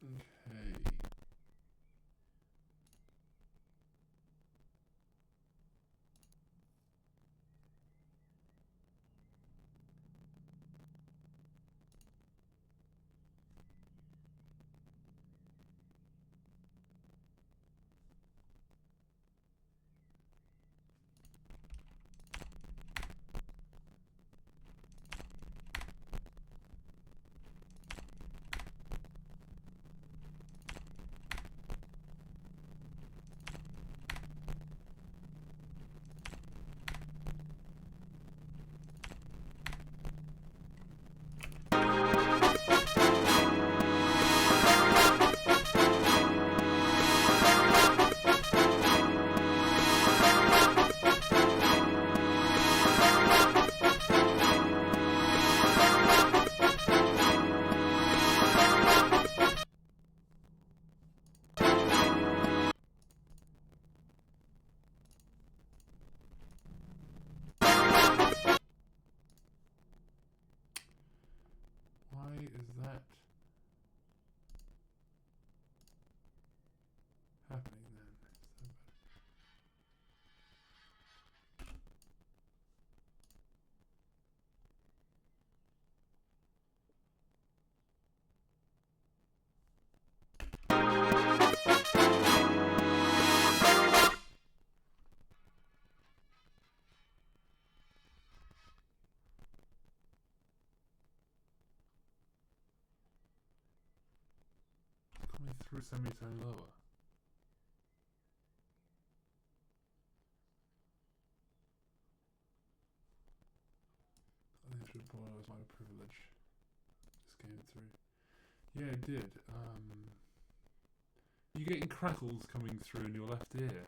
Okay. Why is that happening then? Coming through semitone lower. I think I should probably was my privilege. Just came through. Yeah, it did. You're getting crackles coming through in your left ear.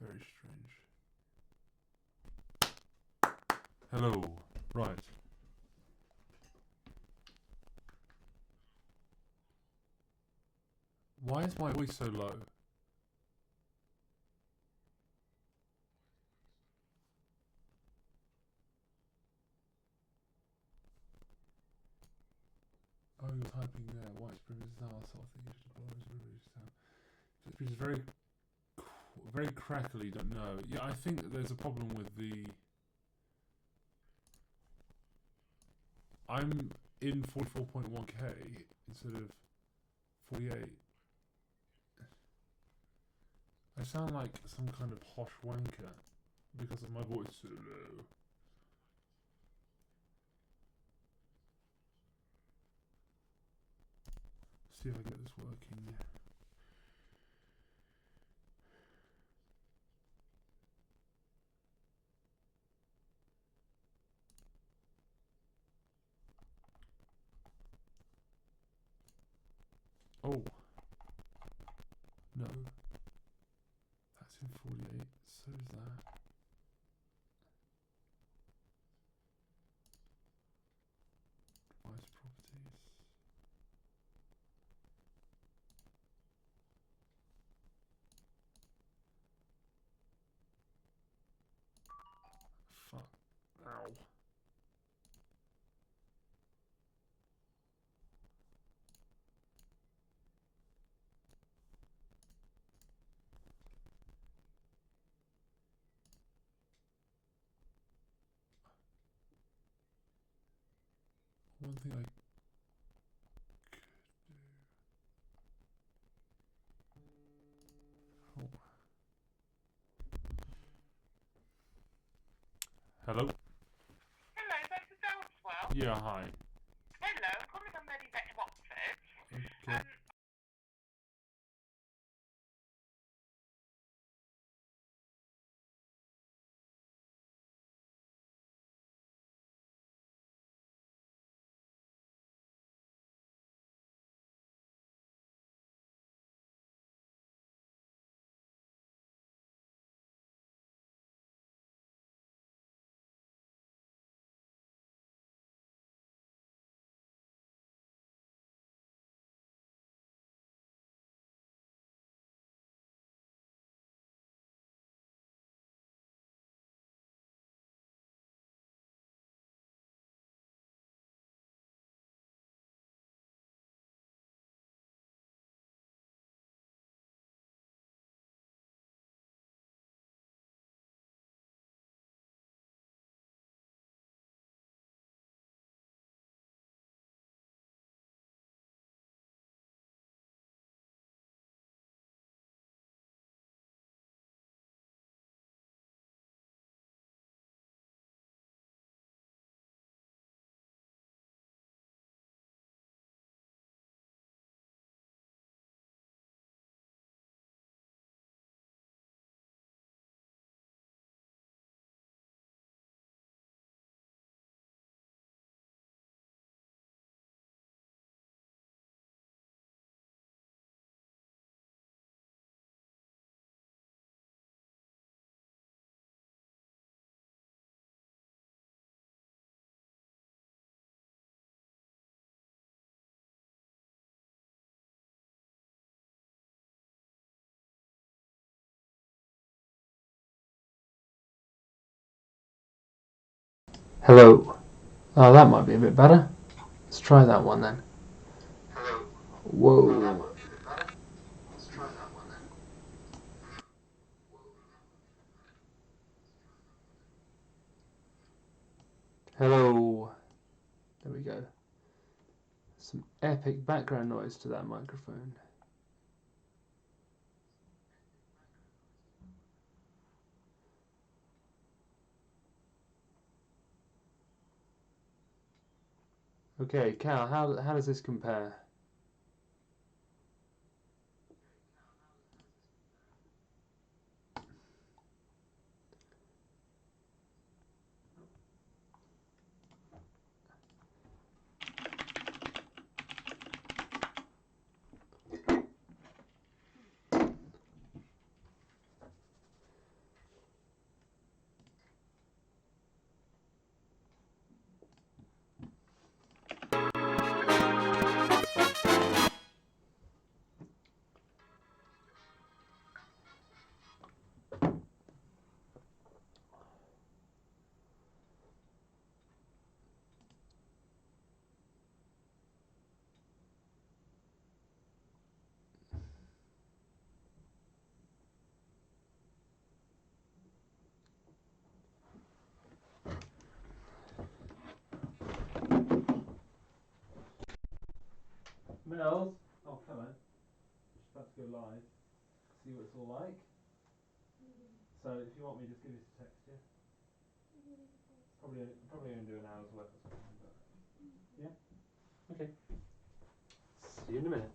Very strange. Hello. Right. Why is my voice so low? Oh, you're typing there. White's privilege is now sort of thing. You should borrow his privilege now. Which is very crackly. Don't know. Yeah, I think that there's a problem with the. I'm in 44.1k instead of 48. I sound like some kind of posh wanker because of my voice so low. See if I get this working. Oh. No. That's in 48. So is that. Device properties. Fuck. Ow. One thing I could do. Oh. Hello? Hello, Dr. Dowswell. Yeah, hi. Hello, calling from Medivet Watford. Okay. Hello. Oh, that might be a bit better. Let's try that one then. Whoa. Hello. There we go. Some epic background noise to that microphone. Okay, Cal, how does this compare? Mills? Oh, hello. Just about to go live. See what it's all like. So if you want me, just give us a text, yeah? Probably only do an hour's worth or something, but yeah. Okay. See you in a minute.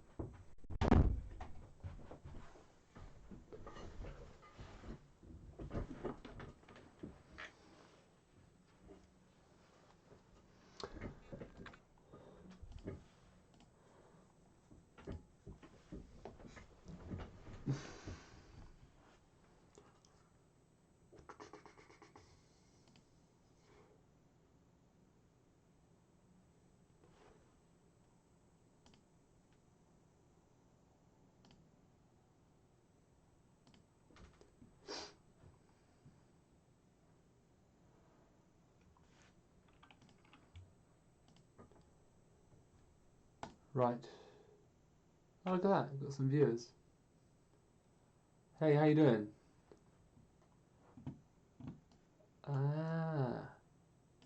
Right. Oh, look at that. We've got some viewers. Hey, how you doing? Ah.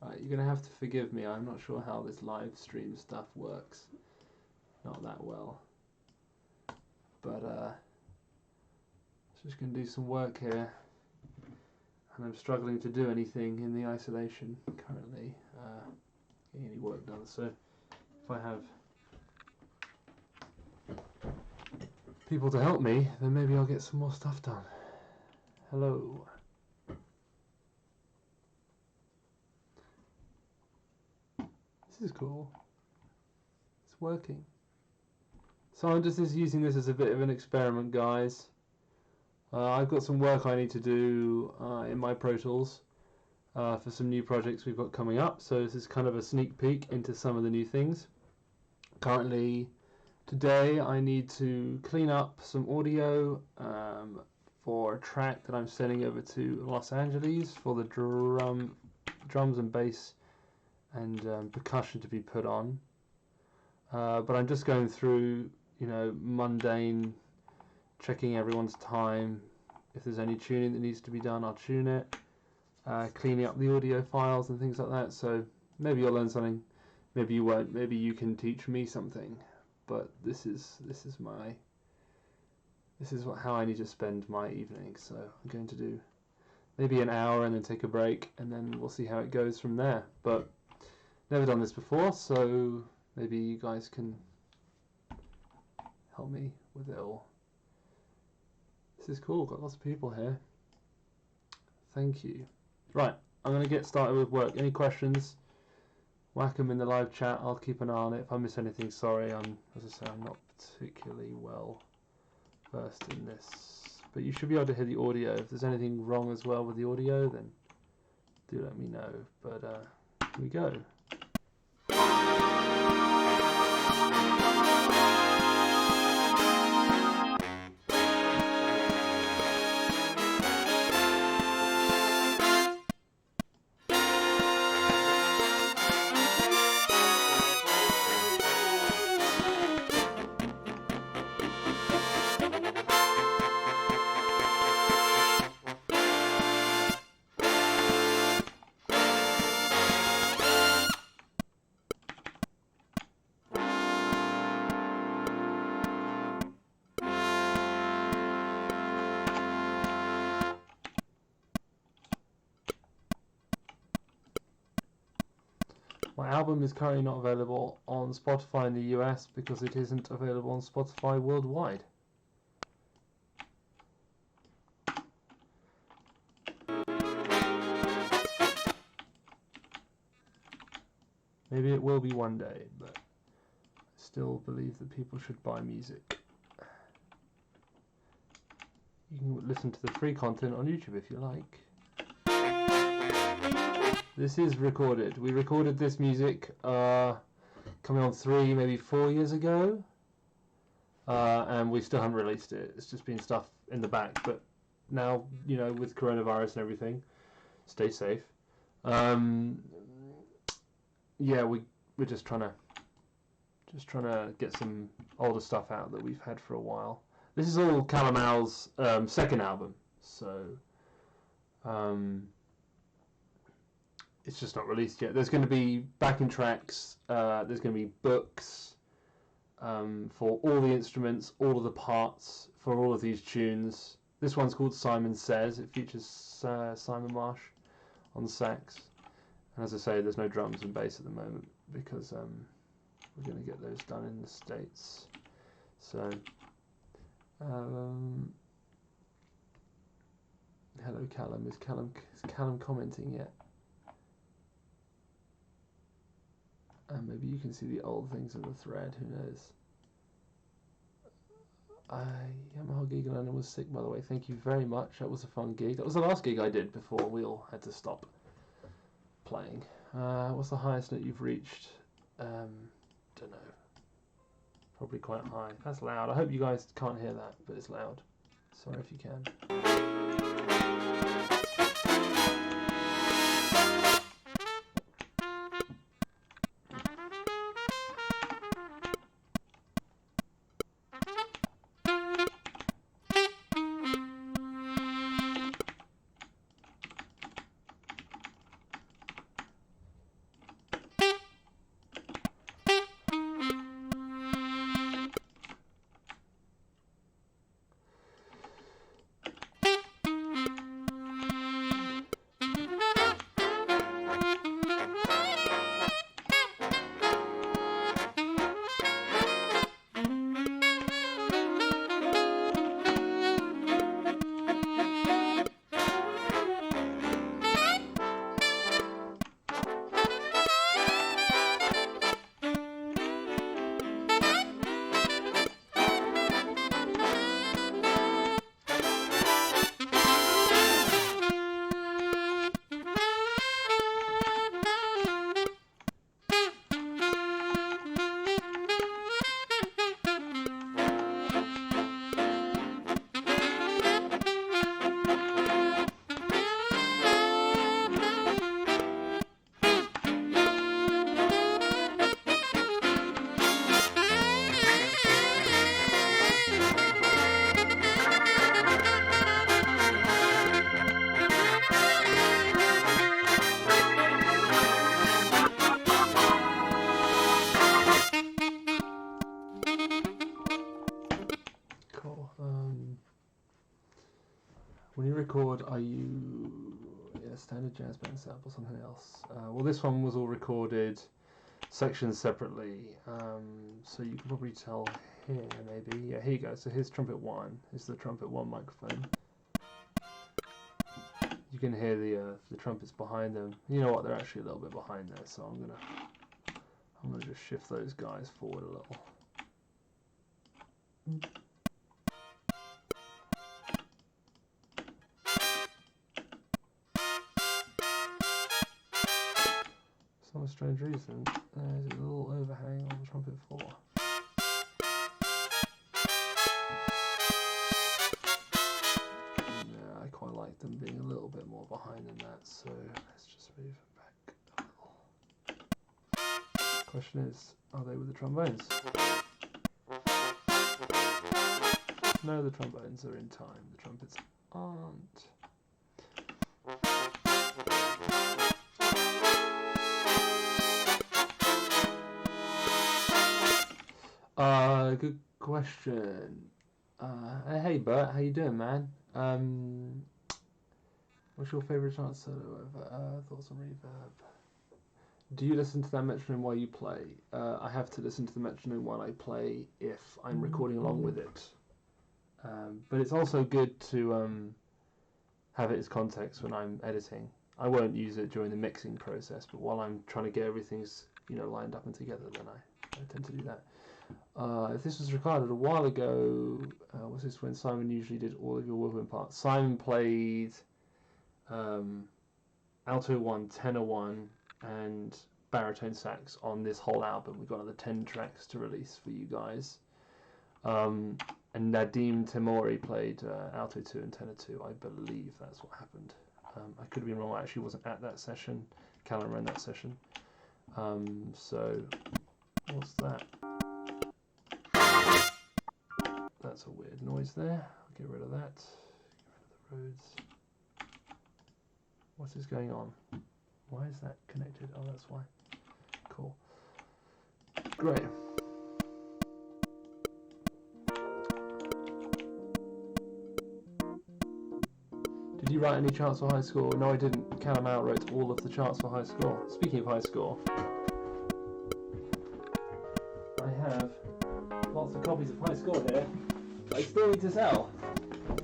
Right, you're going to have to forgive me. I'm not sure how this live stream stuff works. Not that well. But, just going to do some work here. And I'm struggling to do anything in the isolation currently. Getting any work done. So, if I have people to help me, then maybe I'll get some more stuff done. Hello. This is cool. It's working. So I'm just using this as a bit of an experiment, guys. I've got some work I need to do in my Pro Tools for some new projects we've got coming up. So this is kind of a sneak peek into some of the new things. Currently, today I need to clean up some audio for a track that I'm sending over to Los Angeles for the drums and bass and percussion to be put on. But I'm just going through, mundane, checking everyone's time. If there's any tuning that needs to be done, I'll tune it. Cleaning up the audio files and things like that. So maybe you'll learn something. Maybe you won't. Maybe you can teach me something. But this is how I need to spend my evening. So I'm going to do maybe an hour and then take a break, and then we'll see how it goes from there. But never done this before, so maybe you guys can help me with it all. This is cool. Got lots of people here. Thank you. Right, I'm going to get started with work. Any questions? Whack them in the live chat. I'll keep an eye on it. If I miss anything, sorry. As I say, I'm not particularly well versed in this. But you should be able to hear the audio. If there's anything wrong as well with the audio, then do let me know. But here we go. My album is currently not available on Spotify in the US because it isn't available on Spotify worldwide. Maybe it will be one day, but I still believe that people should buy music. You can listen to the free content on YouTube if you like. This is recorded. We recorded this music coming on 3, maybe 4 years ago. And we still haven't released it. It's just been stuff in the back. But now, you know, with coronavirus and everything, stay safe. Yeah, we're just trying to get some older stuff out that we've had for a while. This is all Callum Al's second album, so it's just not released yet. There's going to be backing tracks. There's going to be books for all the instruments, all of the parts for all of these tunes. This one's called Simon Says. It features Simon Marsh on sax. And as I say, there's no drums and bass at the moment because we're going to get those done in the States. So, hello Callum. Is Callum commenting yet? Maybe you can see the old things in the thread. Who knows? Yamaha gig in London was sick, by the way. Thank you very much. That was a fun gig. That was the last gig I did before we all had to stop playing. What's the highest note you've reached? Don't know. Probably quite high. That's loud. I hope you guys can't hear that, but it's loud. Sorry if you can. When you record, are you standard jazz band sample or something else? Well, this one was all recorded sections separately, so you can probably tell here maybe. Yeah, here you go. So here's trumpet 1. Here's the trumpet 1 microphone. You can hear the trumpets behind them. You know what? They're actually a little bit behind there, so I'm gonna just shift those guys forward a little. For some strange reason, there's a little overhang on trumpet 4. Yeah, I quite like them being a little bit more behind than that, so let's just move it back a little. Question is, are they with the trombones? No, the trombones are in time, the trumpets aren't. Good question. Hey Bert, how you doing, man? What's your favourite chant solo over? Thoughts on reverb? Do you listen to that metronome while you play? I have to listen to the metronome while I play if I'm recording along with it. But it's also good to have it as context when I'm editing. I won't use it during the mixing process, but while I'm trying to get everything's lined up and together, then I tend to do that. If this was recorded a while ago, was this when Simon usually did all of your woodwind parts? Simon played alto 1, tenor 1, and baritone sax on this whole album. We've got another 10 tracks to release for you guys. And Nadim Temori played alto 2 and tenor 2. I believe that's what happened. I could have been wrong. I actually wasn't at that session. Callum ran that session. So, what's that? That's a weird noise there. I'll get rid of that. Get rid of the Rhodes. What is going on? Why is that connected? Oh, that's why. Cool. Great. Did you write any charts for high score? No, I didn't. Callum wrote all of the charts for high score. Speaking of high score, I have lots of copies of high score here. I still need to sell.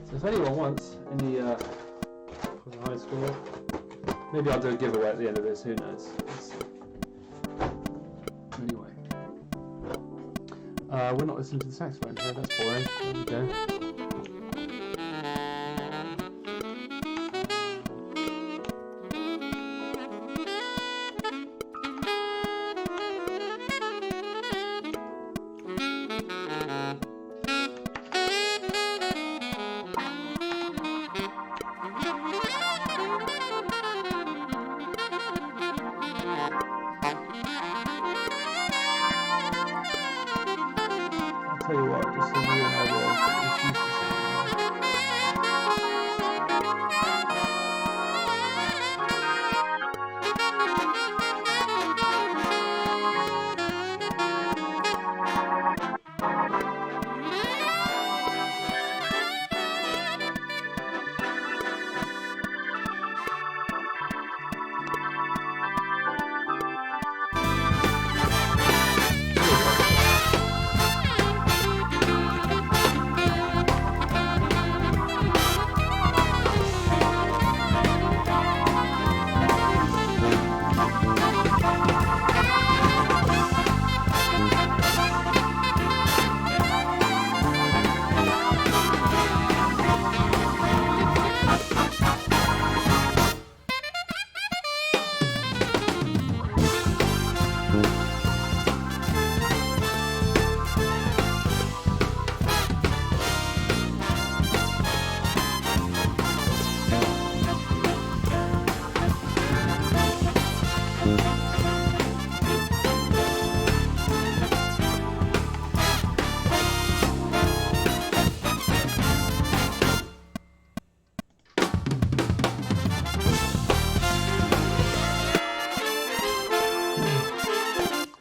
So if anyone wants any for the high score, maybe I'll do a giveaway at the end of this. Who knows? Let's see. Anyway, we're not listening to the saxophone here. That's boring. There we go. I'll tell you what, just so you know how this used to sound.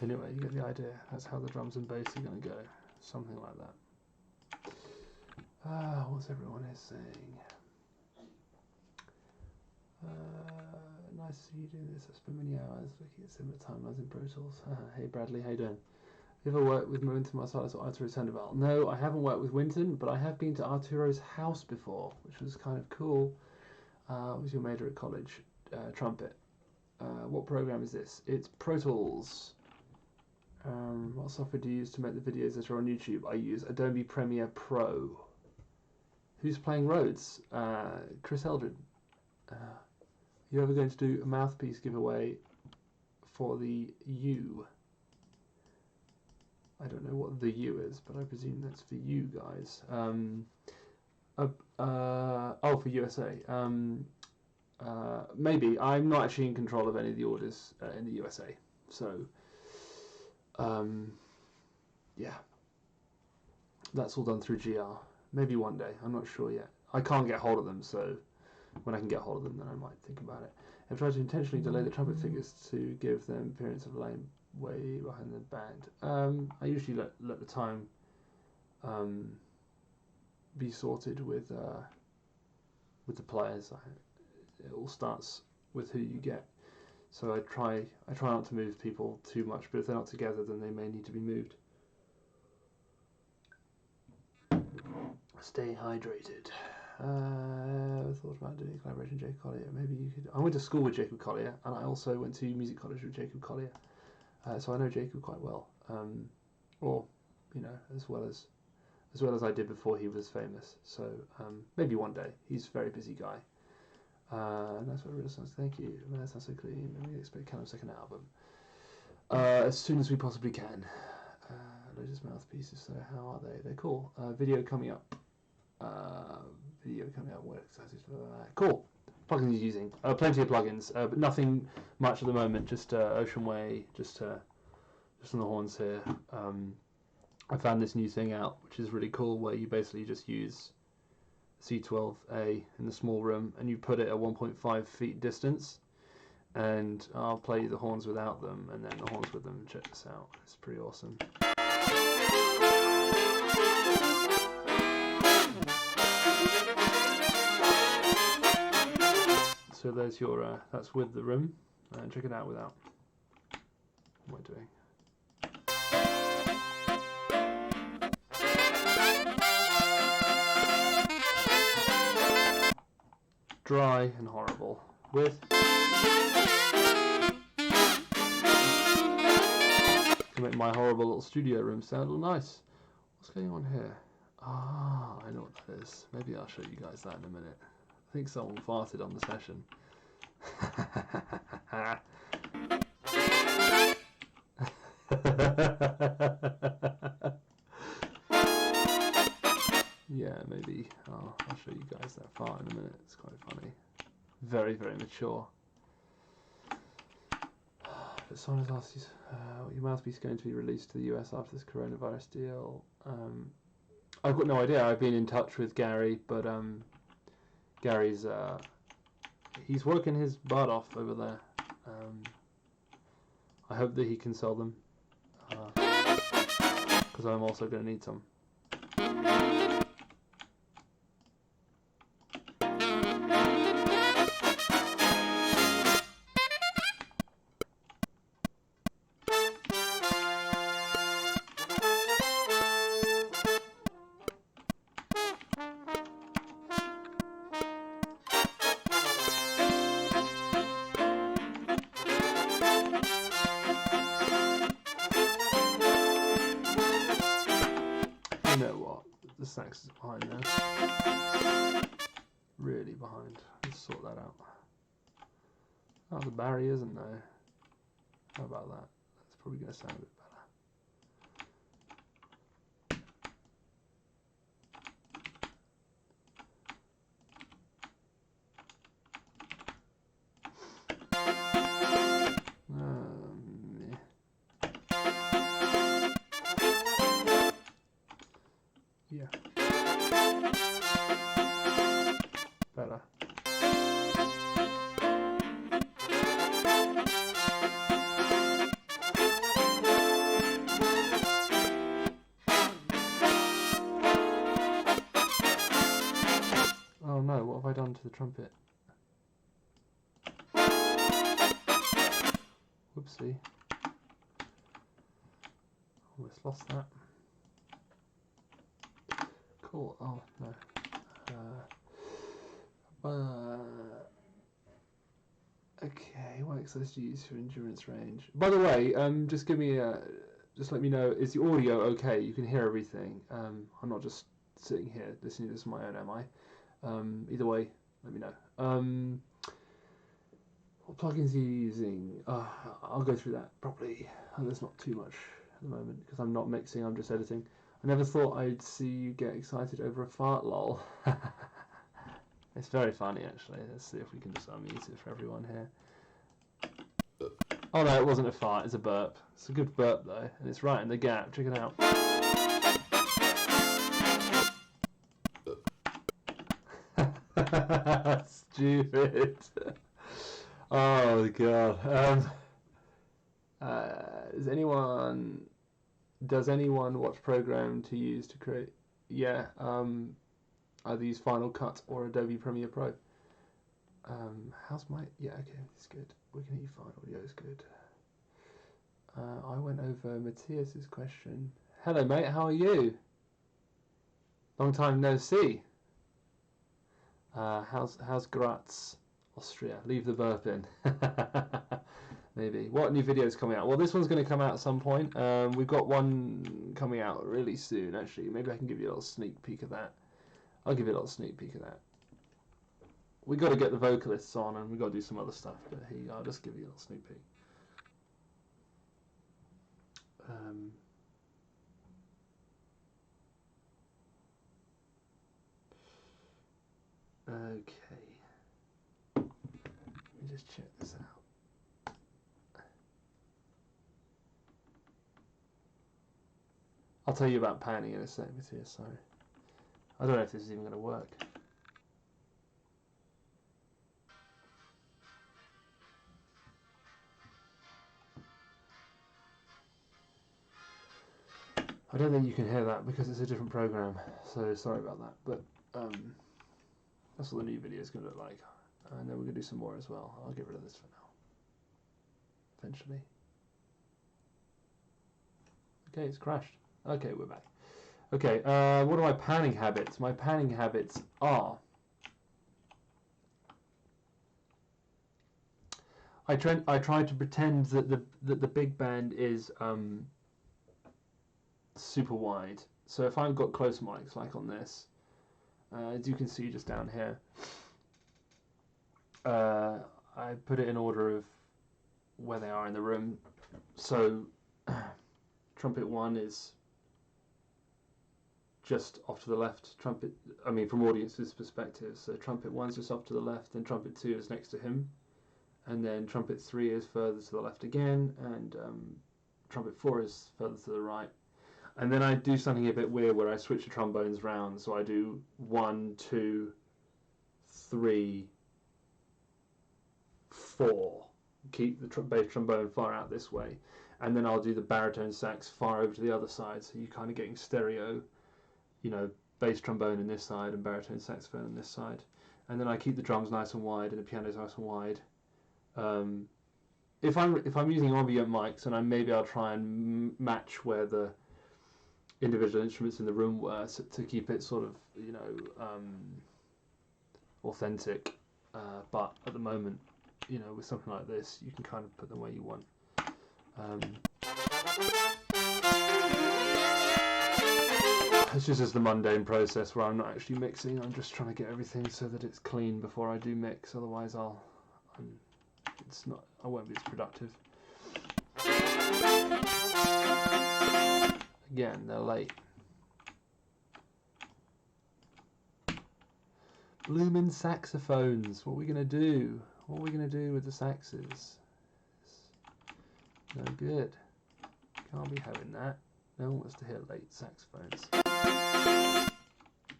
Anyway, you get the idea. That's how the drums and bass are going to go. Something like that. What's everyone is saying? Nice to see you doing this. I spent many hours looking at similar timelines in Pro Tools. Hey Bradley, how you doing? Have you ever worked with Winton Marsalis or Arturo Sandoval? No, I haven't worked with Winton, but I have been to Arturo's house before, which was kind of cool. What was your major at college? Trumpet. What program is this? It's Pro Tools. What software do you use to make the videos that are on YouTube? I use Adobe Premiere Pro. Who's playing Rhodes? Chris Eldred. You ever going to do a mouthpiece giveaway for the U? I don't know what the U is, but I presume that's for you guys. For USA. Maybe. I'm not actually in control of any of the orders in the USA. So, yeah. That's all done through GR. Maybe one day. I'm not sure yet. I can't get hold of them, so when I can get hold of them, then I might think about it. I've tried to intentionally delay the trumpet figures to give them appearance of laying way behind the band. I usually let the time be sorted with the players. It all starts with who you get. So I try not to move people too much, but if they're not together, then they may need to be moved. Stay hydrated. I thought about doing collaboration with Jacob Collier. Maybe you could. I went to school with Jacob Collier, and I also went to music college with Jacob Collier. So I know Jacob quite well, or as well as I did before he was famous. So maybe one day. He's a very busy guy. Nice one, real songs. Thank you. Man, that sounds so clean. We expect Callum's second album as soon as we possibly can. Lotus mouthpieces. So how are they? They're cool. Video coming up. What excited for that? Cool. Plugins you're using. Plenty of plugins, but nothing much at the moment. Just Ocean Way. Just on the horns here. I found this new thing out, which is really cool, where you basically just use C12A in the small room, and you put it at 1.5 feet distance, and I'll play you the horns without them, and then the horns with them. Check this out. It's pretty awesome. So there's your, that's with the room, and check it out without. What am I doing? Dry and horrible. With to make my horrible little studio room sound all nice. What's going on here? Ah, I know what that is. Maybe I'll show you guys that in a minute. I think someone farted on the session. Yeah, maybe I'll show you guys that fart in a minute. It's quite funny. Very, very mature. But someone has asked you, your mouthpiece is going to be released to the US after this coronavirus deal. I've got no idea. I've been in touch with Gary, but Gary's he's working his butt off over there. I hope that he can sell them, because I'm also going to need some. You know what? The sax is behind there. Really behind. Let's sort that out. Oh, the Barry isn't there. How about that? That's probably going to sound a bit better. Yeah. Better. Oh no, what have I done to the trumpet? Whoopsie. Almost lost that. Cool. Oh no. Okay. What exercise do you use for endurance range? By the way, just give me just let me know. Is the audio okay? You can hear everything. I'm not just sitting here listening to this on my own, am I? Either way, let me know. What plugins are you using? I'll go through that properly. There's not too much at the moment because I'm not mixing. I'm just editing. I never thought I'd see you get excited over a fart, lol. It's very funny, actually. Let's see if we can just unmute it for everyone here. Oh no, it wasn't a fart, it's a burp. It's a good burp, though, and it's right in the gap. Check it out. Stupid. Oh, God. Does anyone watch program to use to create? Yeah, either use Final Cut or Adobe Premiere Pro. How's my... Yeah, okay, it's good. We can hear you fine. Audio is good. I went over Matthias's question. Hello, mate. How are you? Long time no see. How's Graz, Austria? Leave the burp in. Maybe. What new video is coming out? Well, this one's going to come out at some point. We've got one coming out really soon, actually. Maybe I can give you a little sneak peek of that. I'll give you a little sneak peek of that. We got to get the vocalists on, and we got to do some other stuff. But here you go. I'll just give you a little sneak peek. Okay. Let me just check this out. I'll tell you about panning in a sec, Matthias. Sorry. I don't know if this is even going to work. I don't think you can hear that because it's a different program, so sorry about that. But that's what the new video is going to look like. And then we're going to do some more as well. I'll get rid of this for now. Eventually. Okay, it's crashed. Okay, we're back. Okay, what are my panning habits? My panning habits are... I try to pretend that the big band is super wide. So if I've got close mics like on this, as you can see just down here, I put it in order of where they are in the room. So trumpet 1 is just off to the left. From audience's perspective, so trumpet 1's just off to the left, and trumpet 2 is next to him, and then trumpet 3 is further to the left again, and trumpet 4 is further to the right. And then I do something a bit weird where I switch the trombones round. So I do 1, 2, 3, 4. Keep the bass trombone far out this way. And then I'll do the baritone sax far over to the other side. So you're kind of getting stereo, bass trombone on this side and baritone saxophone on this side. And then I keep the drums nice and wide and the pianos nice and wide. If I'm using ambient mics, and maybe I'll try and match where the individual instruments in the room were, to keep it sort of authentic, but at the moment with something like this you can kind of put them where you want. It's just the mundane process where I'm not actually mixing. I'm just trying to get everything so that it's clean before I do mix, otherwise I won't be as productive. Again, they're late. Bloomin' saxophones. What are we going to do? What are we going to do with the saxes? No good. Can't be having that. No one wants to hear late saxophones.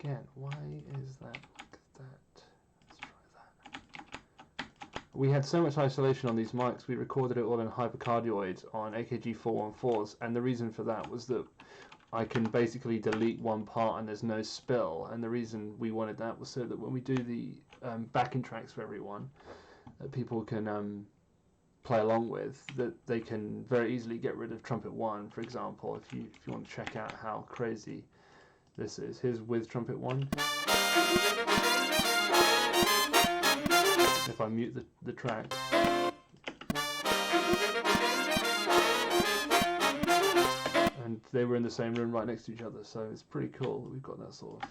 Again, why is that like that? Let's try that. We had so much isolation on these mics, we recorded it all in hypercardioid on AKG 414s, and the reason for that was that I can basically delete one part and there's no spill, and the reason we wanted that was so that when we do the backing tracks for everyone that people can play along with, that they can very easily get rid of trumpet 1, for example, if you want to check out how crazy this is. Here's with trumpet 1. If I mute the track. And they were in the same room right next to each other, so it's pretty cool that we've got that sort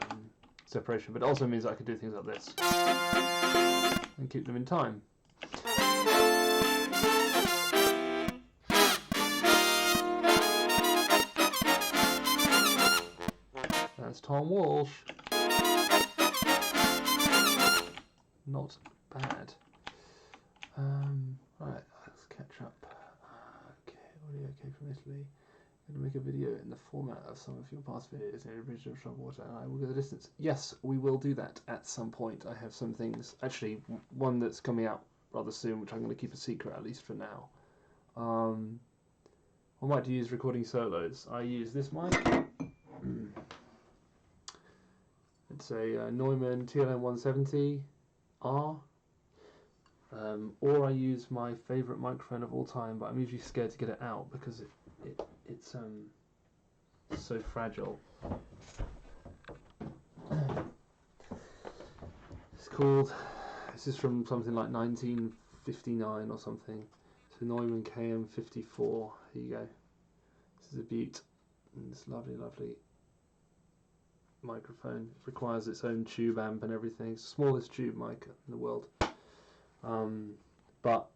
of separation. But it also means I can do things like this and keep them in time. That's Tom Walsh. Not bad. Right, let's catch up. Okay, audio okay from Italy. I'm going to make a video in the format of some of your past videos in the original Water, and I will go the distance. Yes, we will do that at some point. I have some things, actually one that's coming out rather soon, which I'm going to keep a secret at least for now. What mic do you use recording solos? I use this mic. It's a Neumann TLM 170R. or I use my favourite microphone of all time, but I'm usually scared to get it out because it's so fragile. This is from something like 1959 or something. It's a Neumann KM54. Here you go. This is a beaut. And this lovely, lovely microphone. It requires its own tube amp and everything. It's the smallest tube mic in the world. But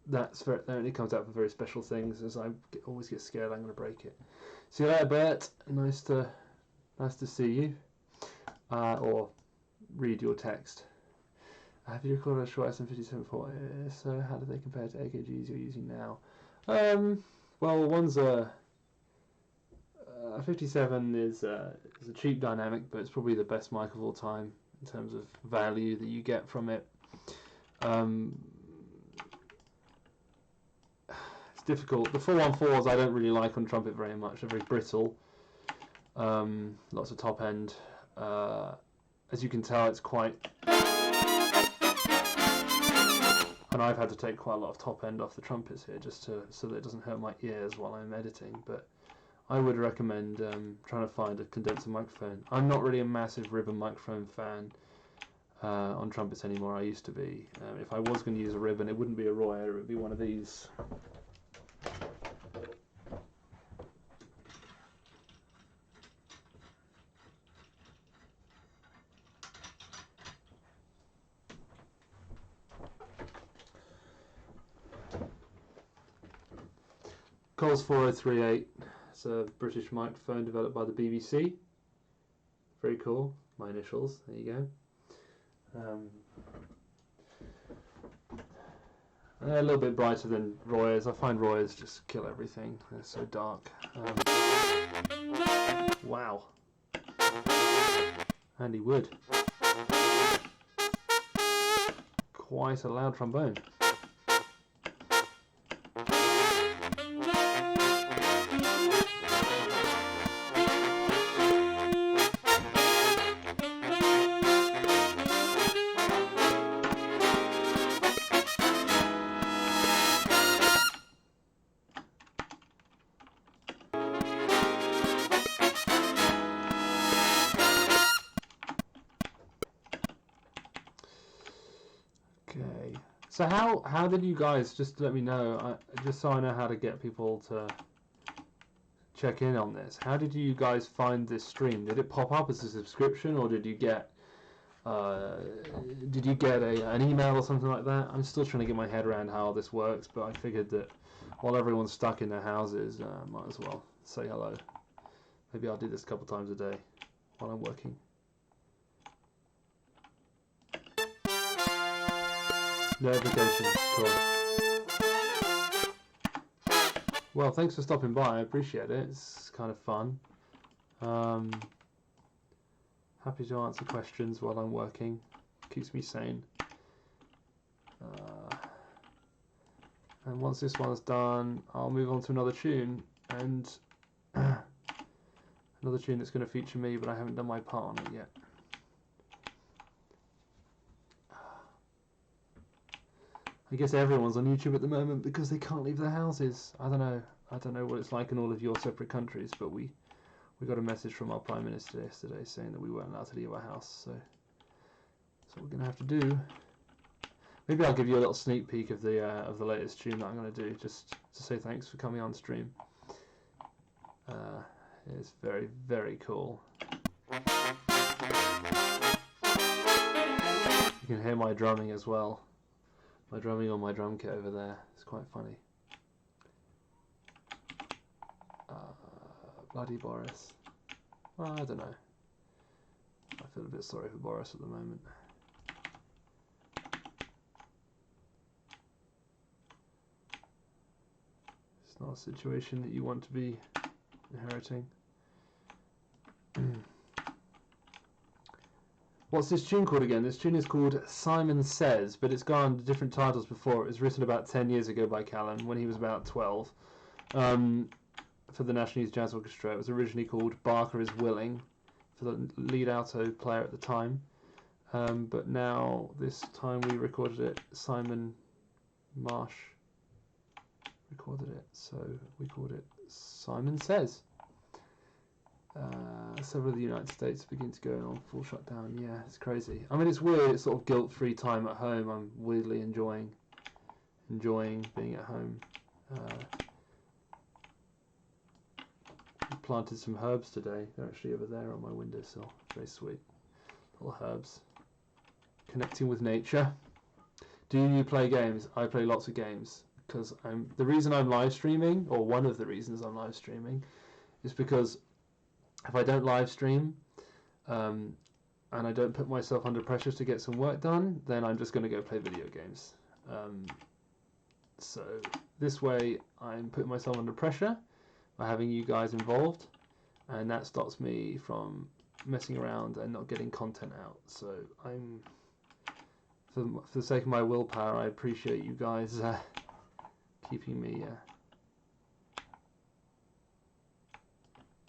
that only comes out for very special things, as I always get scared I'm going to break it. See you later, Bert. Nice to see you. Or read your text. Have you recorded a short SM57 for? So how do they compare to AKGs you're using now? Well, one's a 57 is a cheap dynamic, but it's probably the best mic of all time in terms of value that you get from it. It's difficult. The 414s I don't really like on trumpet very much. They're very brittle. Lots of top end. As you can tell, it's quite... And I've had to take quite a lot of top end off the trumpets here just so that it doesn't hurt my ears while I'm editing. But I would recommend trying to find a condenser microphone. I'm not really a massive ribbon microphone fan on trumpets anymore. I used to be. If I was going to use a ribbon, it wouldn't be a Royer, it would be one of these. Coles 4038. It's a British microphone developed by the BBC. Very cool. My initials. There you go. They're a little bit brighter than Royers. I find Royers just kill everything. They're so dark. Wow. Andy Wood. Quite a loud trombone. So how did you guys, just let me know, just so I know how to get people to check in on this, how did you guys find this stream? Did it pop up as a subscription, or did you get an email or something like that? I'm still trying to get my head around how this works, but I figured that while everyone's stuck in their houses, might as well say hello. Maybe I'll do this a couple times a day while I'm working. Notification, cool. Well, thanks for stopping by, I appreciate it, it's kind of fun. Happy to answer questions while I'm working, keeps me sane. And once this one's done, I'll move on to another tune, and another tune that's going to feature me, but I haven't done my part on it yet. I guess everyone's on YouTube at the moment because they can't leave their houses. I don't know what it's like in all of your separate countries, but we got a message from our Prime Minister yesterday saying that we weren't allowed to leave our house, so that's what we're going to have to do. Maybe I'll give you a little sneak peek of the latest tune that I'm going to do, just to say thanks for coming on stream. It's very, very cool. You can hear my drumming as well. My drumming on my drum kit over there. It's quite funny. Bloody Boris. Well, I don't know. I feel a bit sorry for Boris at the moment. It's not a situation that you want to be inheriting. What's this tune called again? This tune is called Simon Says, but it's gone under different titles before. It was written about 10 years ago by Callum when he was about 12 for the National Youth Jazz Orchestra. It was originally called Barker is Willing for the lead alto player at the time. But now, this time we recorded it, Simon Marsh recorded it, so we called it Simon Says. Several of the United States begin to go on full shutdown. Yeah, it's crazy. I mean, it's weird. It's sort of guilt-free time at home. I'm weirdly enjoying being at home. I planted some herbs today. They're actually over there on my windowsill. Very sweet. Little herbs. Connecting with nature. Do you play games? I play lots of games because the reason I'm live streaming, or one of the reasons I'm live streaming, is because if I don't live stream and I don't put myself under pressure to get some work done, then I'm just going to go play video games. So this way I'm putting myself under pressure by having you guys involved, and that stops me from messing around and not getting content out. So I'm, for the sake of my willpower, I appreciate you guys keeping me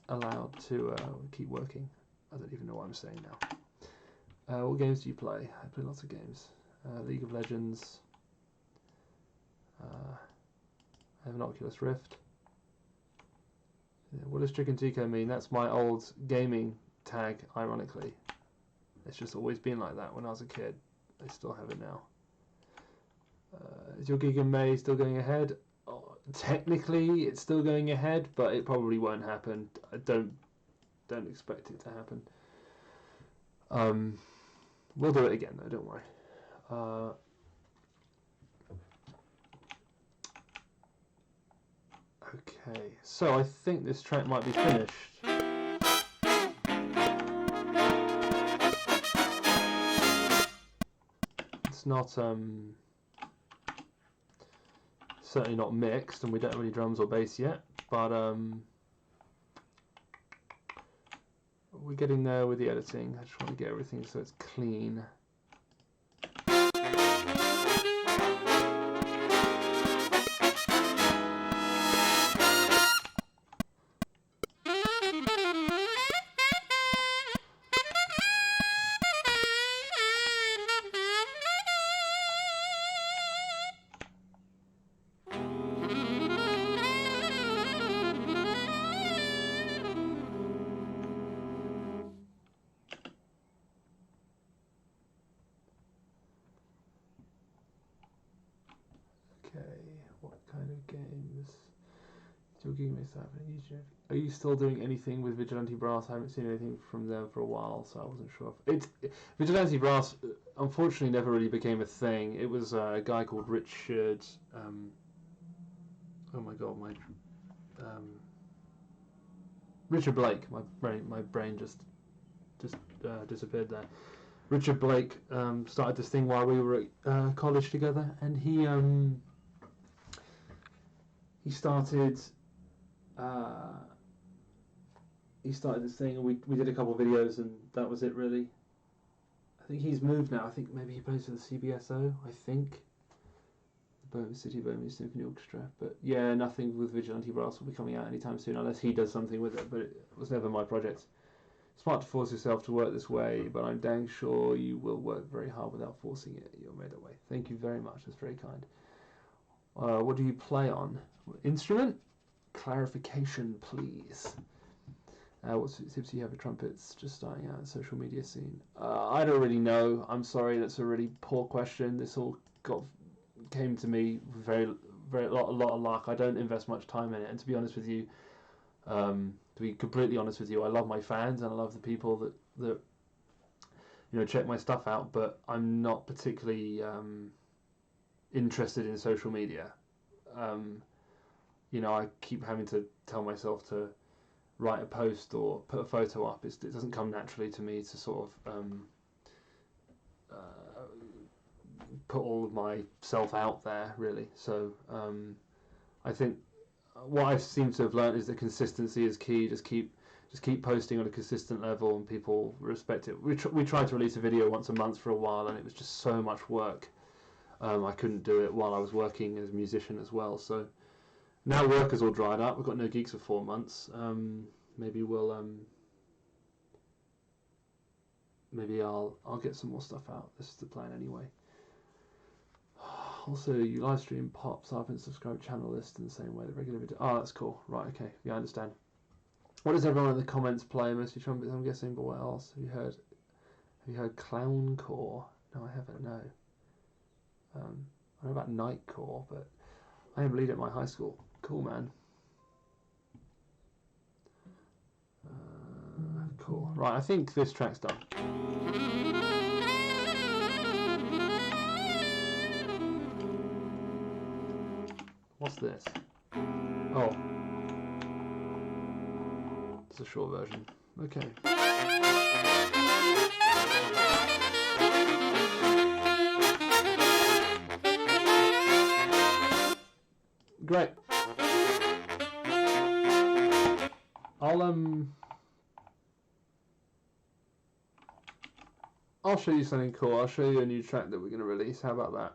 allowed to keep working. I don't even know what I'm saying now. What games do you play? I play lots of games. League of Legends. I have an Oculus Rift. Yeah, what does Chicken Tico mean? That's my old gaming tag, ironically. It's just always been like that when I was a kid. I still have it now. Is your gig in May still going ahead? Oh, technically, it's still going ahead, but it probably won't happen. I don't expect it to happen. We'll do it again, though. Don't worry. Okay, so I think this track might be finished. It's not certainly not mixed, and we don't have any drums or bass yet, but we're getting there with the editing. I just want to get everything so it's clean. Are you still doing anything with Vigilante Brass? I haven't seen anything from them for a while, so I wasn't sure. Vigilante Brass, unfortunately, never really became a thing. It was a guy called Richard. Oh my god, Richard Blake. My brain just disappeared there. Richard Blake started this thing while we were at college together, and he started this thing, and we did a couple of videos, and that was it really. I think he's moved now. I think maybe he plays for the CBSO, I think. The Birmingham Symphony Orchestra. But yeah, nothing with Vigilante Brass will be coming out anytime soon, unless he does something with it, but it was never my project. Smart to force yourself to work this way, but I'm dang sure you will work very hard without forcing it. You're made that way. Thank you very much. That's very kind. What do you play on? Instrument? Clarification, please. What tips do you have for trumpets just starting out in the social media scene? I don't really know. I'm sorry, that's a really poor question. This all came to me with a lot of luck. I don't invest much time in it, and to be honest with you, to be completely honest with you, I love my fans and I love the people that check my stuff out, but I'm not particularly interested in social media. I keep having to tell myself to write a post or put a photo up. It doesn't come naturally to me to sort of put all of myself out there, really. So I think what I seem to have learned is that consistency is key. Just keep posting on a consistent level, and people respect it. We tried to release a video once a month for a while, and it was just so much work. I couldn't do it while I was working as a musician as well. So now work is all dried up. We've got no gigs for 4 months. Maybe we'll maybe I'll get some more stuff out. This is the plan anyway. Also, you live stream pops up and subscribe channel list in the same way that regular video. Oh, that's cool. Right, okay. Yeah, I understand. What does everyone in the comments play? Mostly trumpets, I'm guessing, but what else? Have you heard Clown Core? No, I haven't, no. I know about Night Core, but I am lead at my high school. Cool, man. Cool. Right, I think this track's done. What's this? Oh. It's a short version. Okay. Great. I'll show you something cool. I'll show you a new track that we're going to release. How about that?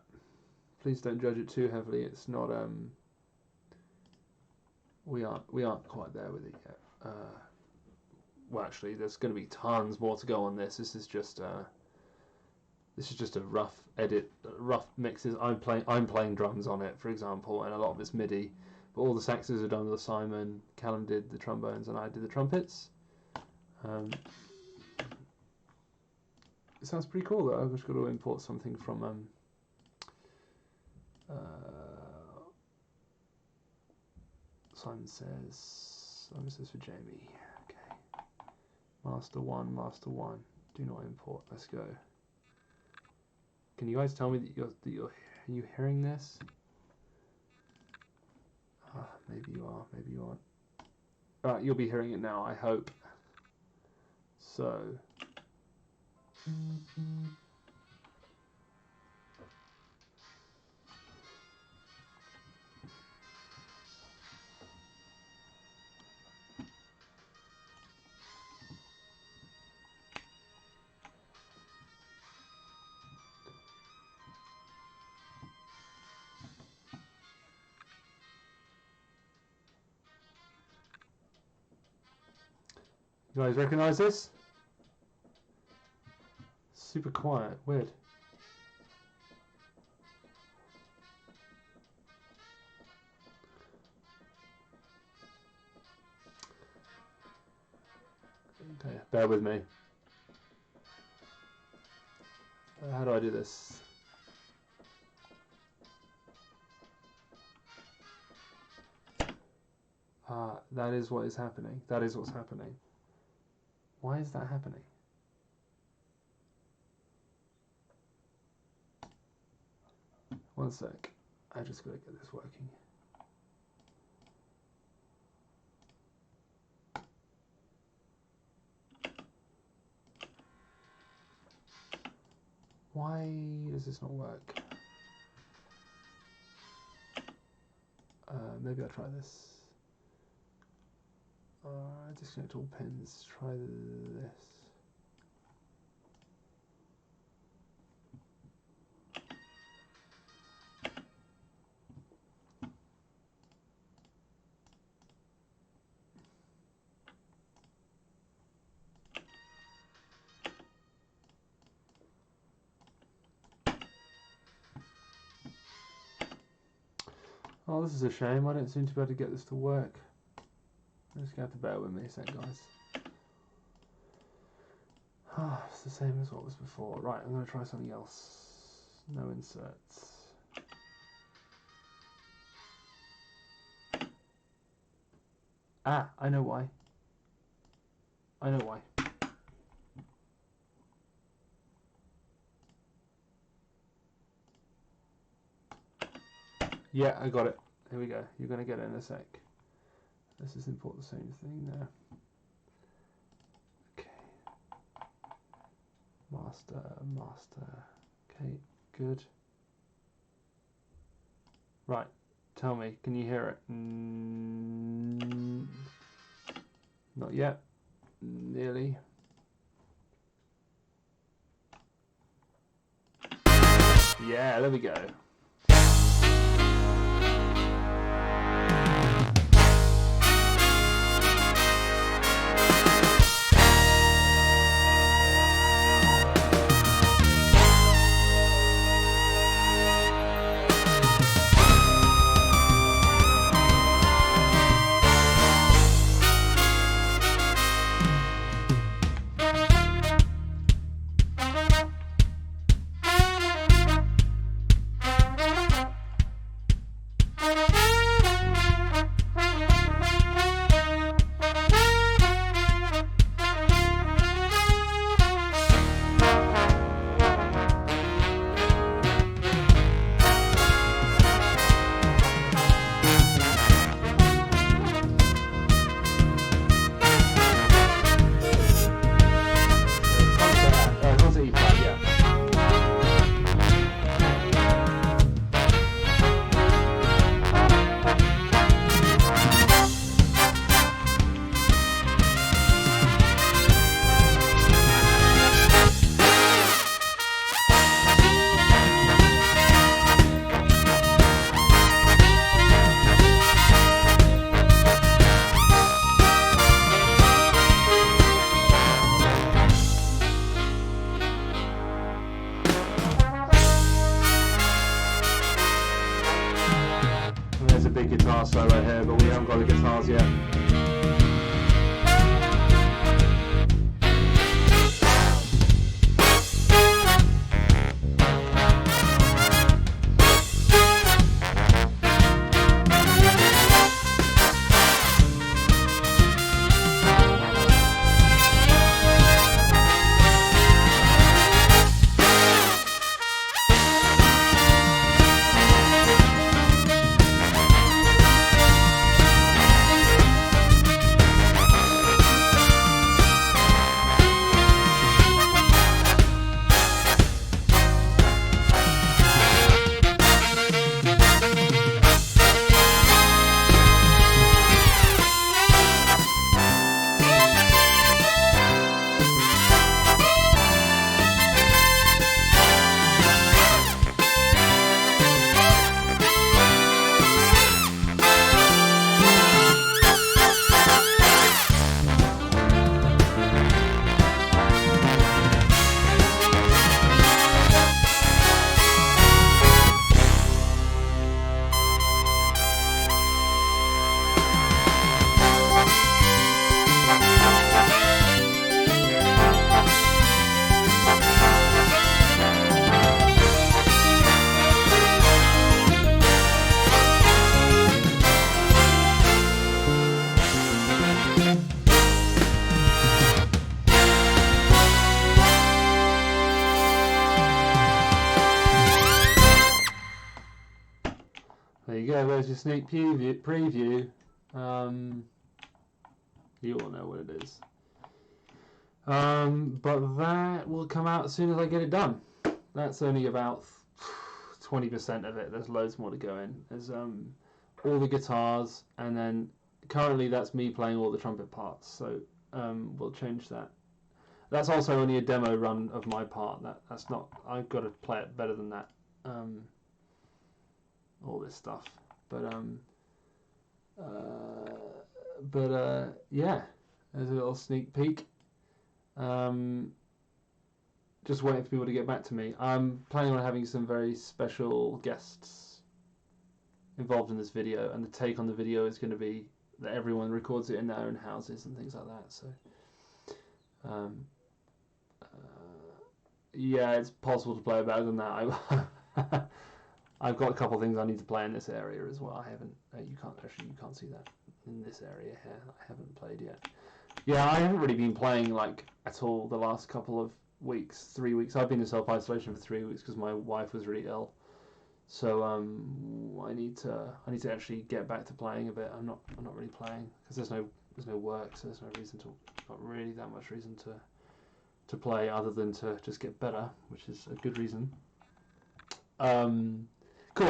Please don't judge it too heavily. It's not we aren't quite there with it yet. Well, actually, there's going to be tons more to go on this. This is just a rough edit, rough mixes. I'm playing drums on it, for example, and a lot of it's MIDI. But all the saxes are done with Simon. Callum did the trombones, and I did the trumpets. It sounds pretty cool, though. I've just got to import something from Simon says, this is for Jamie. Okay. Master 1, Master 1. Do not import. Let's go. Can you guys tell me that are you hearing this? Maybe you are, maybe you aren't. Alright, you'll be hearing it now, I hope. So. You guys recognize this? Super quiet, weird. Okay, bear with me. How do I do this? That is what is happening. That is what's happening. Why is that happening? One sec. I just gotta get this working. Why does this not work? Maybe I'll try this. Disconnect all pins. Try this. Oh, this is a shame. I don't seem to be able to get this to work. You're just going to have to bear with me a sec, guys. It's the same as what was before. Right, I'm going to try something else. No inserts. I know why. I know why. Yeah, I got it. Here we go. You're going to get it in a sec. Let's just import the same thing there. Okay. Master. Okay, good. Right. Tell me, can you hear it? Not yet. Nearly. Yeah, there we go. there's your sneak preview. You all know what it is. But that will come out as soon as I get it done. That's only about 20% of it. There's loads more to go in. There's all the guitars, and then currently that's me playing all the trumpet parts. So we'll change that. That's also only a demo run of my part. That's not. I've got to play it better than that. All this stuff, but yeah, there's a little sneak peek. Just waiting for people to get back to me. I'm planning on having some very special guests involved in this video, and the take on the video is going to be that everyone records it in their own houses and things like that. So yeah, it's possible to play better than that. I've got a couple of things I need to play in this area as well. I haven't. You can't see that in this area here. I haven't played yet. Yeah, I haven't really been playing like at all the last couple of weeks, 3 weeks. I've been in self-isolation for 3 weeks because my wife was really ill. So I need to actually get back to playing a bit. I'm not really playing because there's no work, so there's no reason to, not really that much reason to play other than to just get better, which is a good reason. Cool.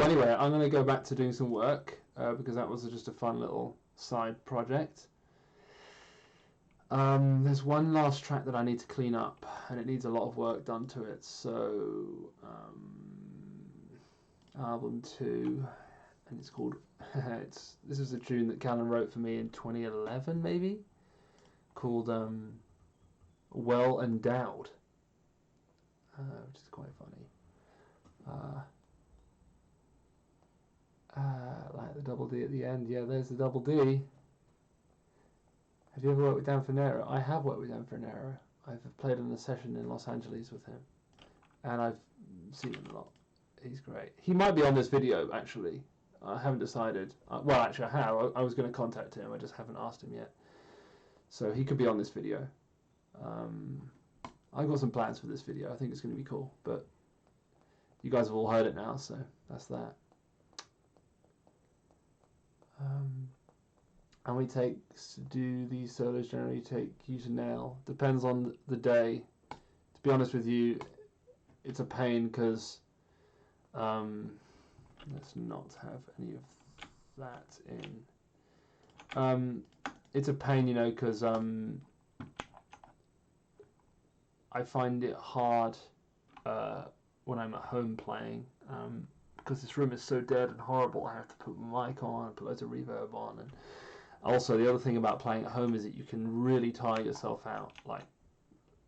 Anyway, I'm going to go back to doing some work because that was just a fun little side project. There's one last track that I need to clean up, and it needs a lot of work done to it. So, album 2, and it's called. This is a tune that Callan wrote for me in 2011, maybe, called "Well Endowed," which is quite funny. Like the double D at the end. Yeah, there's the double D. Have you ever worked with Dan Fernero? I have worked with Dan Fernero. I've played in a session in Los Angeles with him, and I've seen him a lot. He's great. He might be on this video, actually. I haven't decided. Well, actually, I have. I was going to contact him. I just haven't asked him yet. So he could be on this video. I've got some plans for this video. I think it's going to be cool. But you guys have all heard it now, so that's that. And we do these solos generally use a nail. Depends on the day. To be honest with you, it's a pain because let's not have any of that in. It's a pain, you know, because I find it hard when I'm at home playing because this room is so dead and horrible. I have to put my mic on, put loads of reverb on, and also the other thing about playing at home is that you can really tire yourself out, like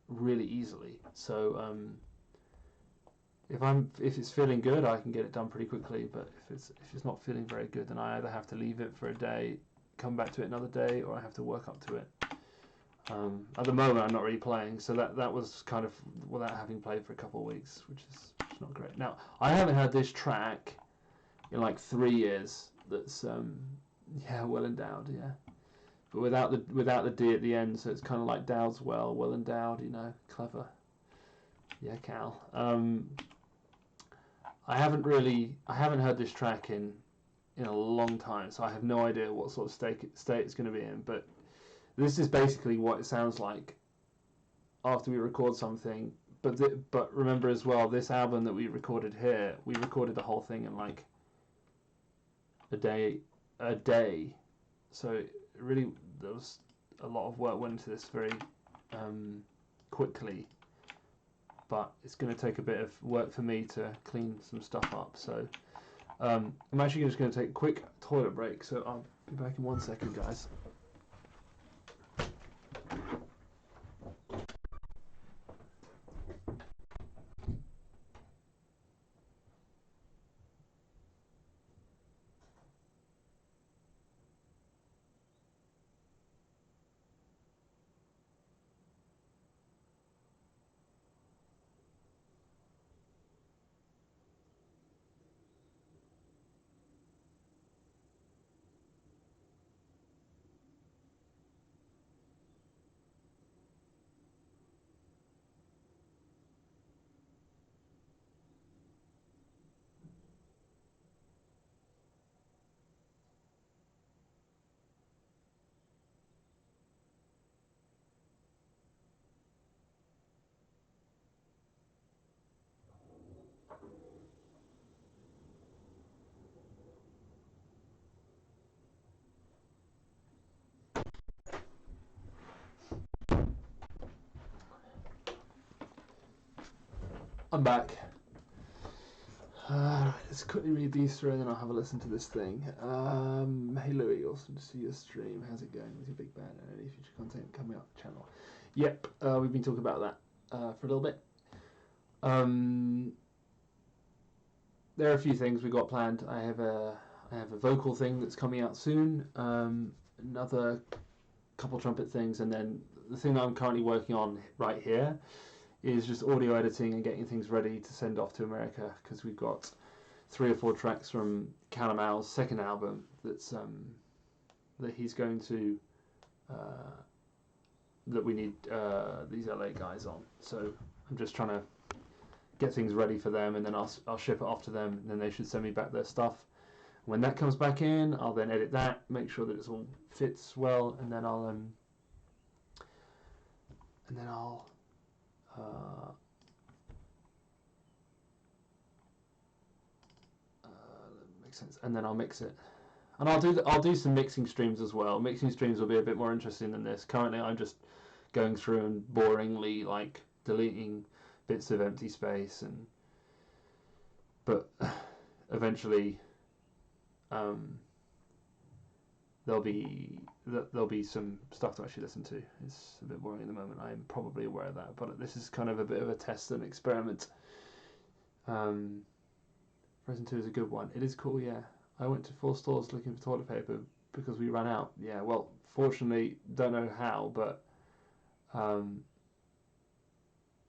really easily. So if it's feeling good, I can get it done pretty quickly. But if it's not feeling very good, then I either have to leave it for a day, come back to it another day, or I have to work up to it. At the moment, I'm not really playing, so that was kind of without having played for a couple of weeks, which is not great. Now, I haven't heard this track in like 3 years. That's yeah, well endowed, yeah, but without the D at the end, so it's kind of like Dowd's well endowed, you know, clever. Yeah, Cal. I haven't heard this track in a long time, so I have no idea what sort of state it's going to be in. But this is basically what it sounds like after we record something. But remember as well, this album that we recorded here, we recorded the whole thing in like a day. So really, there was a lot of work went into this very quickly. But it's going to take a bit of work for me to clean some stuff up. So I'm actually just going to take a quick toilet break. So I'll be back in 1 second, guys. I'm back. Let's quickly read these through and then I'll have a listen to this thing. Hey Louis, awesome to see your stream. How's it going with your big band and any future content coming up the channel? Yep, we've been talking about that for a little bit. There are a few things we got planned. I have a vocal thing that's coming out soon. Another couple trumpet things, and then the thing that I'm currently working on right here is just audio editing and getting things ready to send off to America, because we've got 3 or 4 tracks from Calamal's second album that's that he's going to that we need these LA guys on. So I'm just trying to get things ready for them, and then I'll ship it off to them, and then they should send me back their stuff. When that comes back in, I'll then edit that, make sure that it all fits well, and then I'll makes sense. And then I'll mix it, and I'll do some mixing streams as well. Mixing streams will be a bit more interesting than this. Currently, I'm just going through and boringly like deleting bits of empty space, but eventually there'll be some stuff to actually listen to. It's a bit boring at the moment. I'm probably aware of that, but this is kind of a bit of a test and experiment. Frozen 2 is a good one. It is cool, yeah. I went to 4 stores looking for toilet paper because we ran out. Yeah, well, fortunately, don't know how, but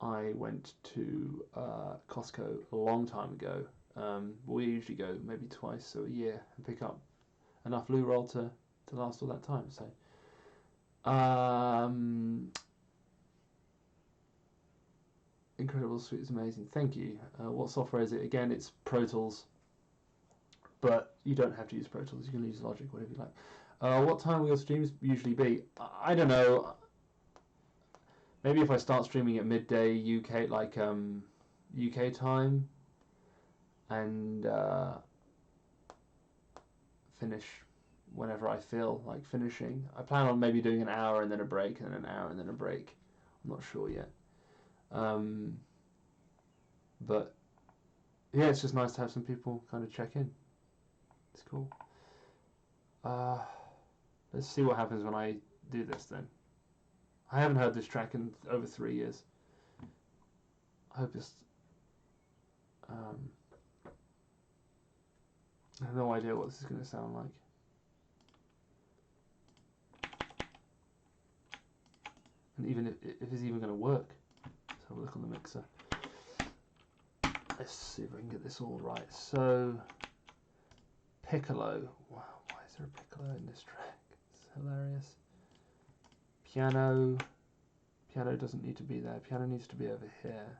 I went to Costco a long time ago. We usually go maybe twice a year and pick up enough loo roll to last all that time. So, Incredible Suite is amazing. Thank you. What software is it? Again, it's Pro Tools, but you don't have to use Pro Tools. You can use Logic, whatever you like. What time will your streams usually be? I don't know. Maybe if I start streaming at midday UK, like UK time, and finish whenever I feel like finishing. I plan on maybe doing an hour and then a break, and then an hour and then a break. I'm not sure yet. But yeah, it's just nice to have some people kind of check in. It's cool. Let's see what happens when I do this then. I haven't heard this track in over 3 years. I hope it's... I have no idea what this is going to sound like. And even if it's even going to work. Let's have a look on the mixer. Let's see if I can get this all right. So, piccolo. Wow, why is there a piccolo in this track? It's hilarious. Piano doesn't need to be there. Piano needs to be over here.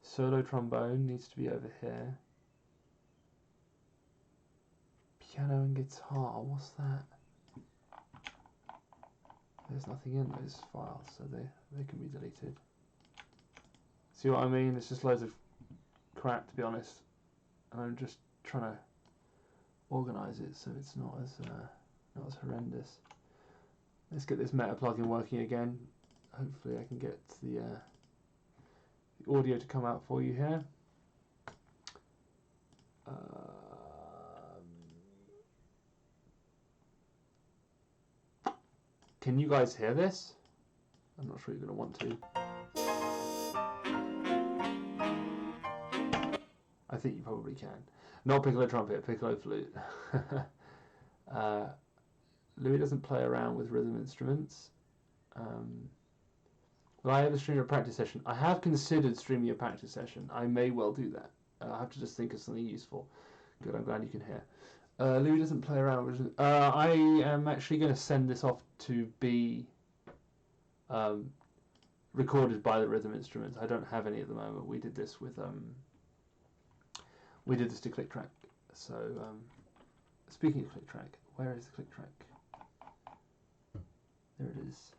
Solo trombone needs to be over here. Piano and guitar, what's that? There's nothing in those files, so they can be deleted. See what I mean? It's just loads of crap, to be honest. And I'm just trying to organise it so it's not as horrendous. Let's get this meta plugin working again. Hopefully I can get the audio to come out for you here. Can you guys hear this? I'm not sure you're going to want to. I think you probably can. Not piccolo trumpet, piccolo flute. Louis doesn't play around with rhythm instruments. Will I ever stream a practice session? I have considered streaming a practice session. I may well do that. I have to just think of something useful. Good, I'm glad you can hear. Louis doesn't play around with... I am actually going to send this off to be recorded by the rhythm instruments. I don't have any at the moment. We did this with... we did this to Click Track. So, speaking of Click Track, where is the Click Track? There it is.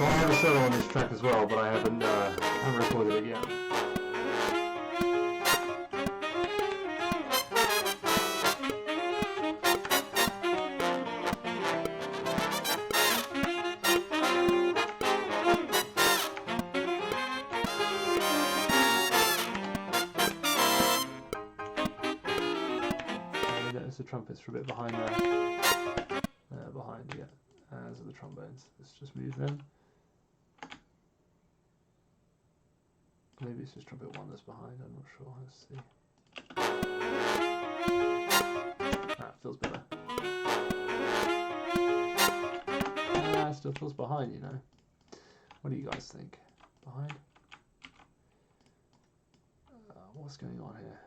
So I have a solo on this track as well, but I haven't recorded it yet. The trumpets are a bit behind there. Behind, yeah. As are the trombones. Let's just move them. Maybe it's just trumpet 1 that's behind, I'm not sure. Let's see. That feels better. It still feels behind, you know. What do you guys think? Behind? What's going on here?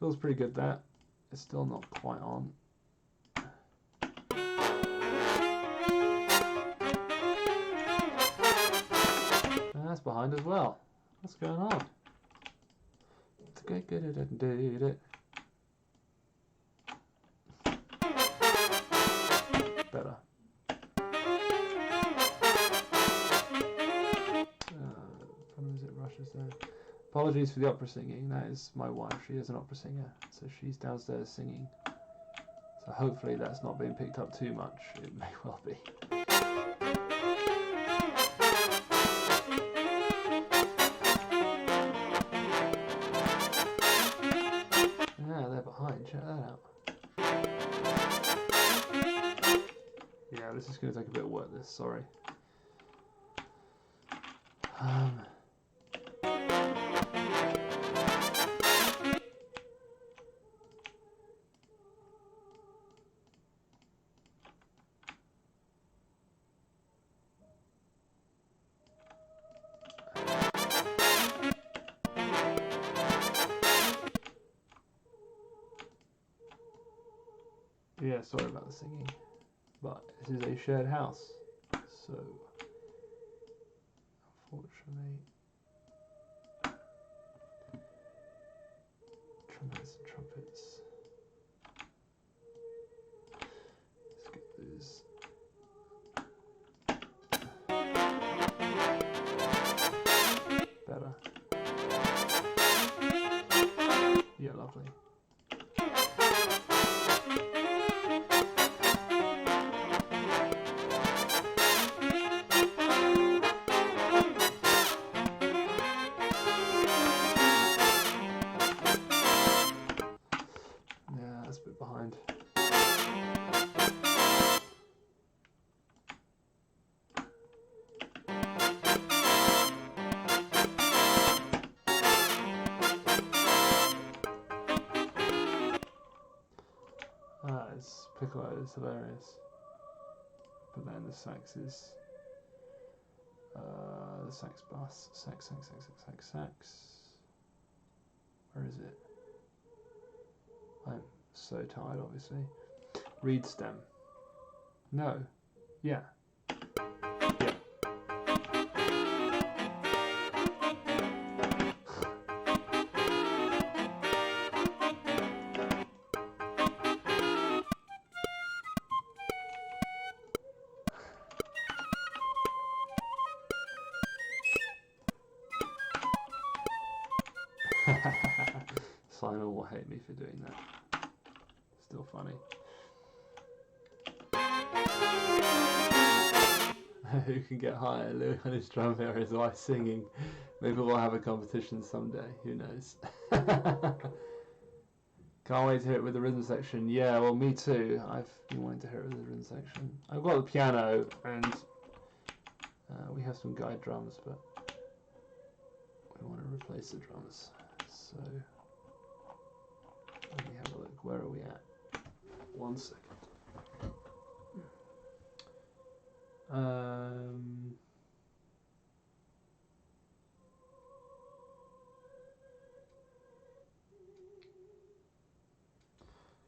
Feels pretty good, that. It's still not quite on. And that's behind as well. What's going on? Better. It rushes there. Apologies for the opera singing. That is my wife. She is an opera singer, so she's downstairs singing. So hopefully that's not being picked up too much. It may well be. Yeah, they're behind. Check that out. Yeah, this is going to take a bit of work. This, sorry. Yeah, sorry about the singing, but this is a shared house, so unfortunately, trumpets and trumpets. Let's get these. Better. Yeah, lovely. Yeah, that's a bit behind. It's piccolo is hilarious. But then the sax is the sax bass, sax. Where is it? I'm so tired, obviously. Reed stem. No. Yeah. Simon will hate me for doing that. Still funny. Who can get higher, Louis on his trumpet or his wife singing? Maybe we'll have a competition someday. Who knows? Can't wait to hear it with the rhythm section. Yeah, well, me too. I've been wanting to hear it with the rhythm section. I've got the piano and we have some guide drums, but we want to replace the drums. So let me have a look. Where are we at? 1 second.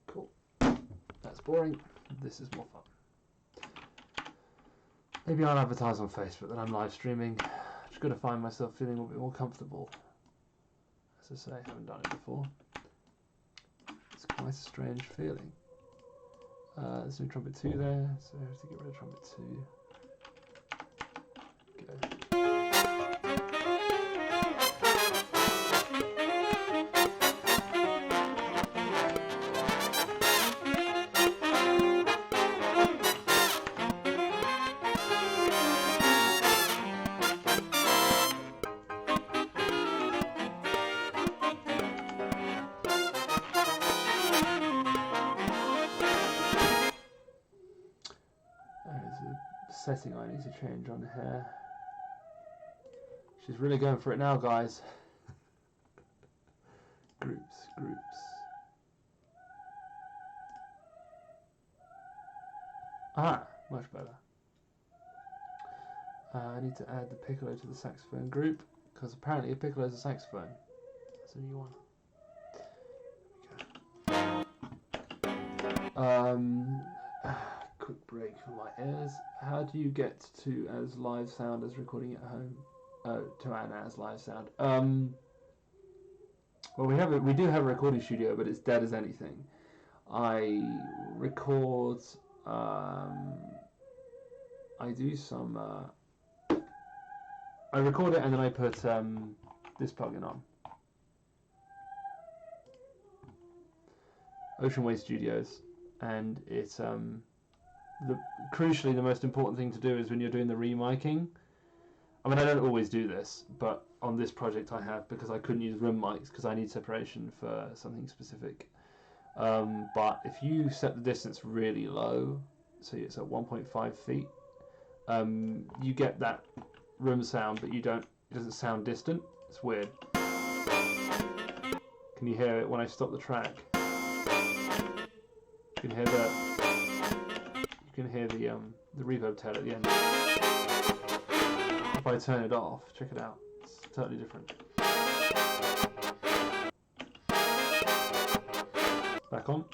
Cool. That's boring. This is more fun. Maybe I'll advertise on Facebook that I'm live streaming. Just got to find myself feeling a bit more comfortable. As I say, I haven't done it before. It's quite a strange feeling. There's no trumpet 2 there, so I have to get rid of trumpet 2. Go. Setting I need to change on here. She's really going for it now, guys. Groups. Ah, much better. I need to add the piccolo to the saxophone group, because apparently a piccolo is a saxophone. That's a new one. Quick break for my ears. How do you get to as live sound as recording at home? To an as live sound. Well, we do have a recording studio, but it's dead as anything. I record. I do some. I record it and then I put this plugin on. Ocean Way Studios, and it's crucially, the most important thing to do is when you're doing the remiking. I mean, I don't always do this, but on this project I have, because I couldn't use room mics because I need separation for something specific. But if you set the distance really low, so it's at 1.5 feet, you get that room sound, but it doesn't sound distant. It's weird. Can you hear it when I stop the track? You can hear that. You can hear the reverb tail at the end. If I turn it off, check it out. It's totally different. Back on.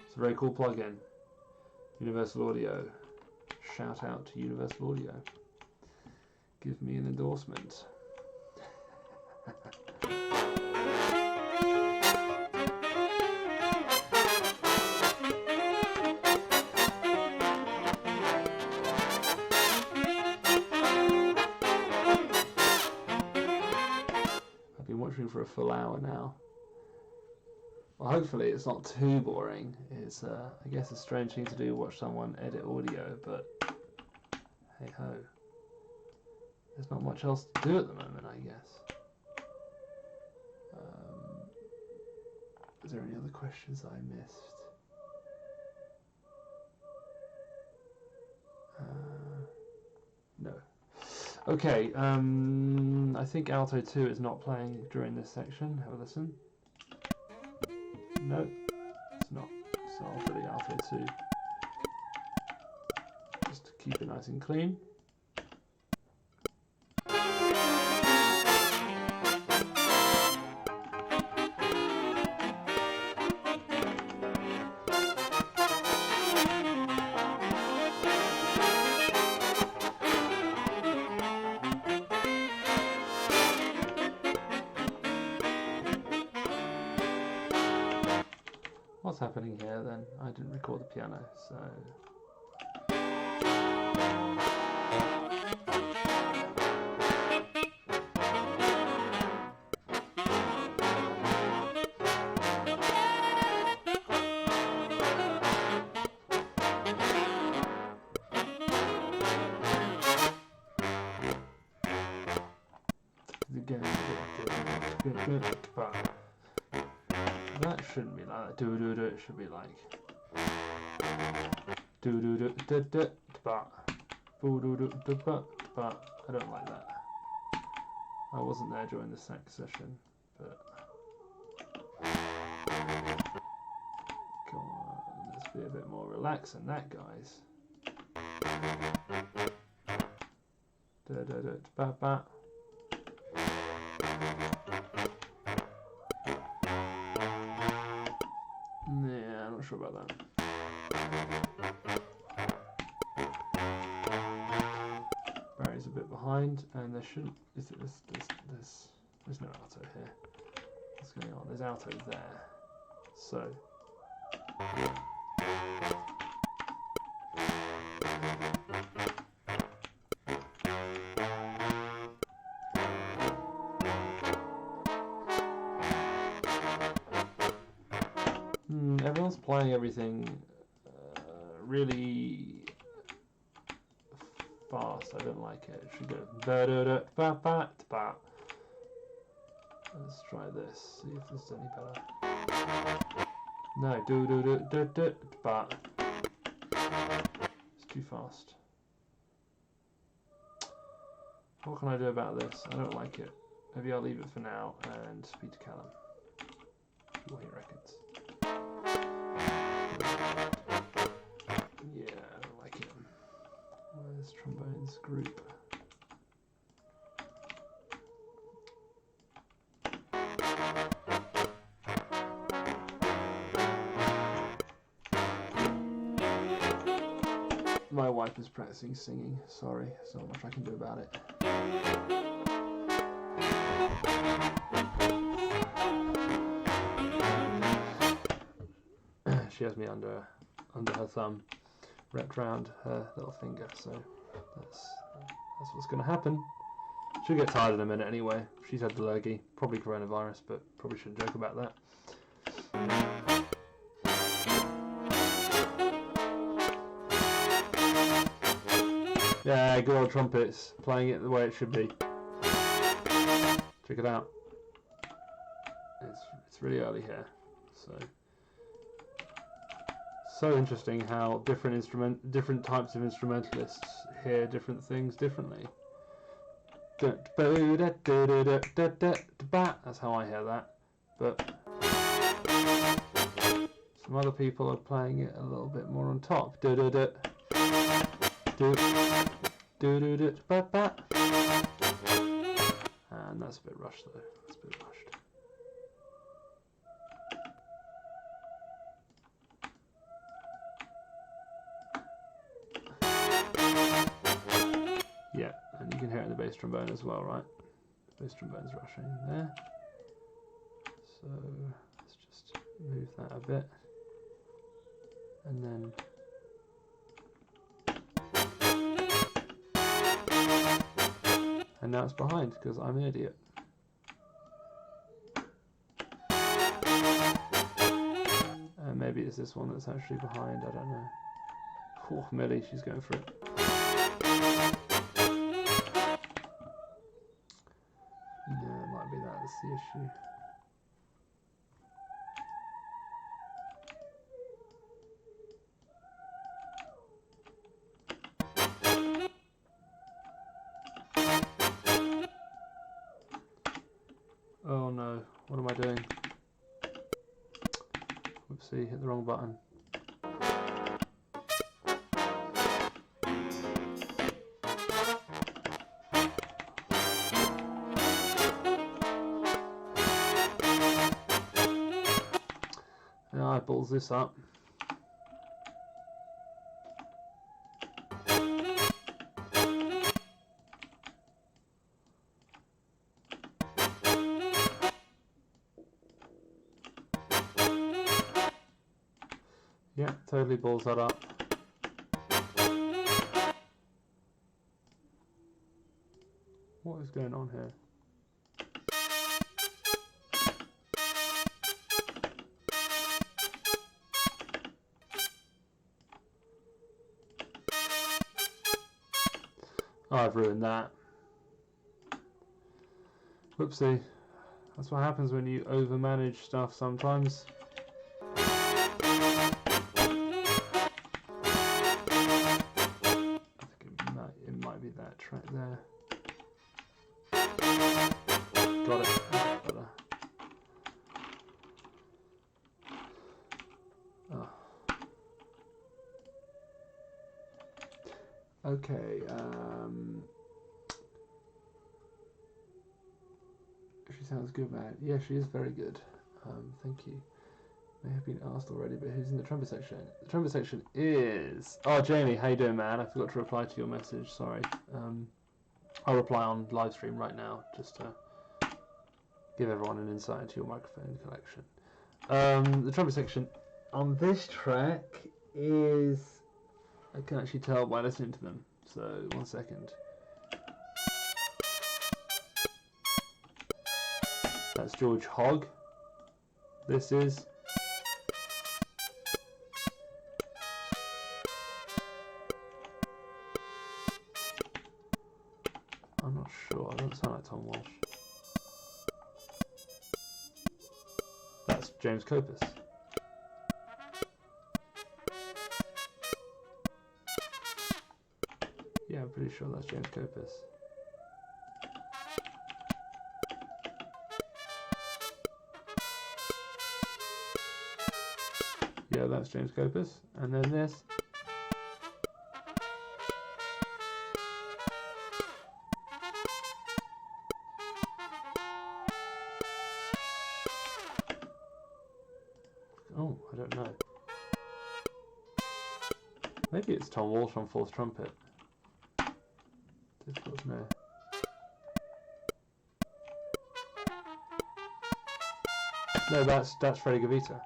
It's a very cool plugin. Universal Audio. Shout out to Universal Audio. Give me an endorsement. For a full hour now. Well, hopefully it's not too boring. It's I guess a strange thing to do, watch someone edit audio, but hey ho. There's not much else to do at the moment, I guess. Is there any other questions I missed? No. Okay, I think Alto 2 is not playing during this section. Have a listen. No, it's not. So I'll put the Alto 2 just to keep it nice and clean. What's happening here then? I didn't record the piano, so... That shouldn't be like that. Do-do-do, it should be like... Do-do-do-do-do-ba. Boo-do-do-do-ba-ba. I don't like that. I wasn't there during the sax session, but... Come on, let's be a bit more relaxed than that, guys. Do-do-do-ba-ba. Yeah, I'm not sure about that. Barry's a bit behind, and there shouldn't. Is it there's no alto here. What's going on? There's alto there. So. Everyone's playing everything really fast. I don't like it. It should go da da da ba ba ba. Let's try this. See if this is any better. No, do do do do do ba. It's too fast. What can I do about this? I don't like it. Maybe I'll leave it for now and speak to Callum. See what he reckons. Yeah, I don't like it. Where's trombones group? My wife is practicing singing. Sorry, there's not much I can do about it. She has me under her thumb, wrapped around her little finger. So that's what's going to happen. She'll get tired in a minute anyway. She's had the lurgy, probably coronavirus, but probably shouldn't joke about that. Yeah, good old trumpets, playing it the way it should be. Check it out. It's really early here, so interesting how different types of instrumentalists hear different things differently. That's how I hear that, but some other people are playing it a little bit more on top. And that's a bit rushed though. That's a bit rushed. Yeah, and you can hear it in the bass trombone as well, right? The bass trombone's rushing there. So let's just move that a bit. And then now it's behind because I'm an idiot. And maybe it's this one that's actually behind, I don't know. Oh, Millie, she's going for it. Yeah, it might be that's the issue. Oh no, what am I doing? Whoopsie, hit the wrong button. Now I balls this up. Yeah, totally balls that up. What is going on here? Oh, I've ruined that. Whoopsie. That's what happens when you overmanage stuff sometimes. It might be that track there. Got it. That's better. Oh. Okay. She sounds good, man. Yeah, she is very good. Thank you. May have been asked already, but who's in the trumpet section? The trumpet section is... Oh, Jamie, how you doing, man? I forgot to reply to your message, sorry. I'll reply on live stream right now, just to give everyone an insight into your microphone collection. The trumpet section on this track is... I can actually tell by listening to them, so 1 second. That's George Hogg. This is... I'm not sure, it doesn't sound like Tom Walsh. That's James Copus. Yeah, I'm pretty sure that's James Copus. Yeah, that's James Copus. And then this. Oh, I don't know. Maybe it's Tom Walsh on fourth trumpet. Difficult to know. No, that's Freddie Gavita.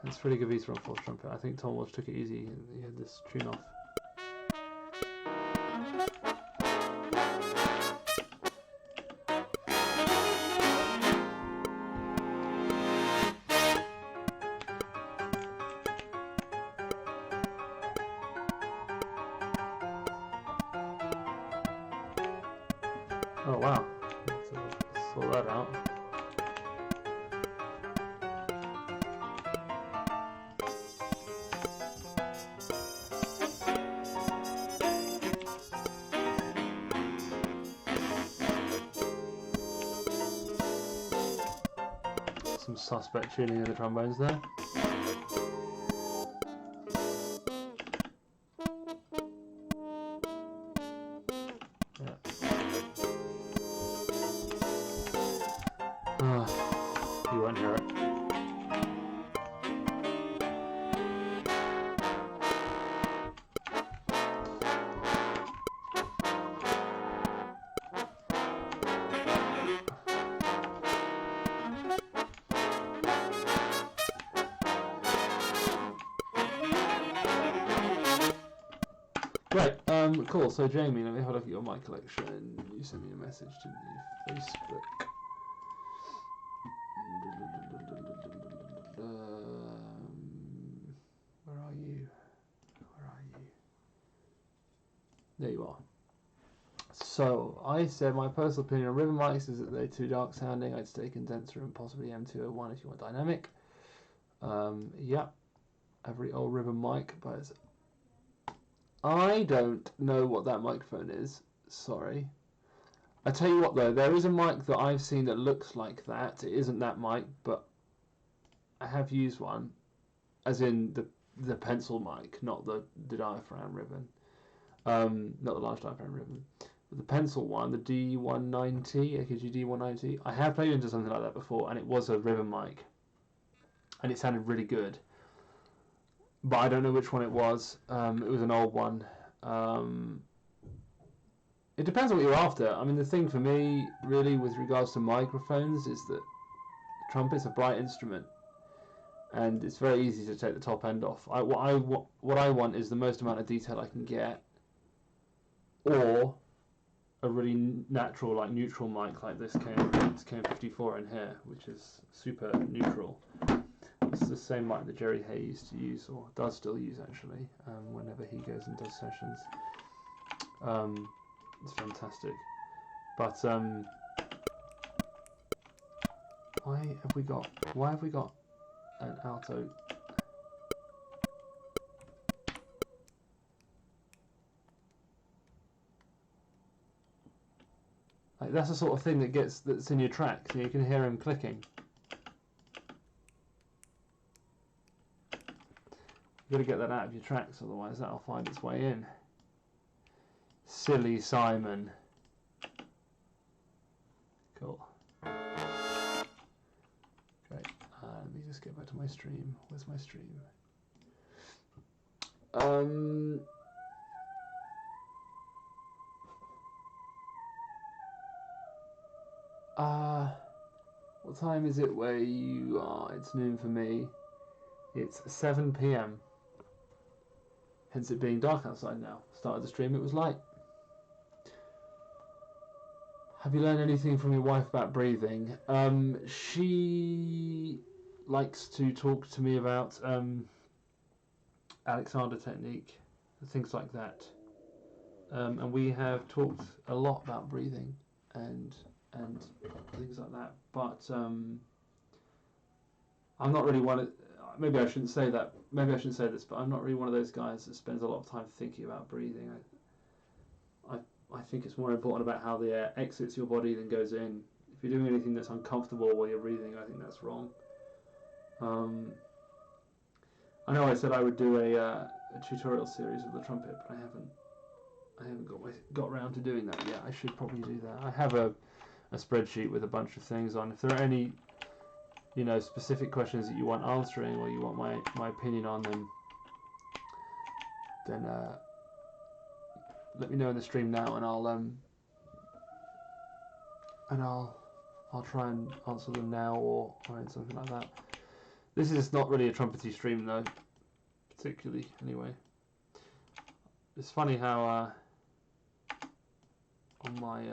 That's Freddie Gavita on fourth trumpet. I think Tom Walsh took it easy and he had this tune off. Oh wow, let's sort that out. Some suspect tuning of the trombones there. You won't hear it. Right, cool. So Jamie, let me have a look at your mic collection. You sent me a message, didn't you? Facebook. Where are you? Where are you? There you are. So I said my personal opinion on river mics is that they're too dark sounding. I'd stay condenser and possibly M201 if you want dynamic. Yeah, every old river mic, but I don't know what that microphone is. Sorry. I tell you what though, there is a mic that I've seen that looks like that. It isn't that mic, but I have used one, as in the pencil mic, not the diaphragm ribbon, not the large diaphragm ribbon. But the pencil one, the D190, AKG D190. I have played into something like that before, and it was a ribbon mic, and it sounded really good. But I don't know which one it was. It was an old one. It depends on what you're after. I mean, the thing for me, really, with regards to microphones, is that trumpet's a bright instrument, and it's very easy to take the top end off. What I want is the most amount of detail I can get, or a really natural, like neutral mic, like this KM54 in here, which is super neutral. It's the same mic that Jerry Hay used to use, or does still use actually, whenever he goes and does sessions. It's fantastic. But why have we got an alto? Like, that's the sort of thing that's in your tracks, and you can hear him clicking. You've got to get that out of your tracks, otherwise that'll find its way in. Silly Simon. Cool. Great. Let me just get back to my stream. Where's my stream? What time is it where you are? It's noon for me. It's 7 p.m. Hence it being dark outside now. Started the stream, it was light. Have you learned anything from your wife about breathing? She likes to talk to me about Alexander technique, things like that. And we have talked a lot about breathing and things like that. But I'm not really one of, maybe I shouldn't say that. Maybe I shouldn't say this, but I'm not really one of those guys that spends a lot of time thinking about breathing. I think it's more important about how the air exits your body than goes in. If you're doing anything that's uncomfortable while you're breathing, I think that's wrong. I know I said I would do a tutorial series of the trumpet, but I haven't got around to doing that yet. I should probably do that. I have a spreadsheet with a bunch of things on. If there are any, specific questions that you want answering or you want my opinion on them, then let me know in the stream now, and I'll try and answer them now or something like that. This is not really a trumpety stream though, particularly anyway. It's funny how on my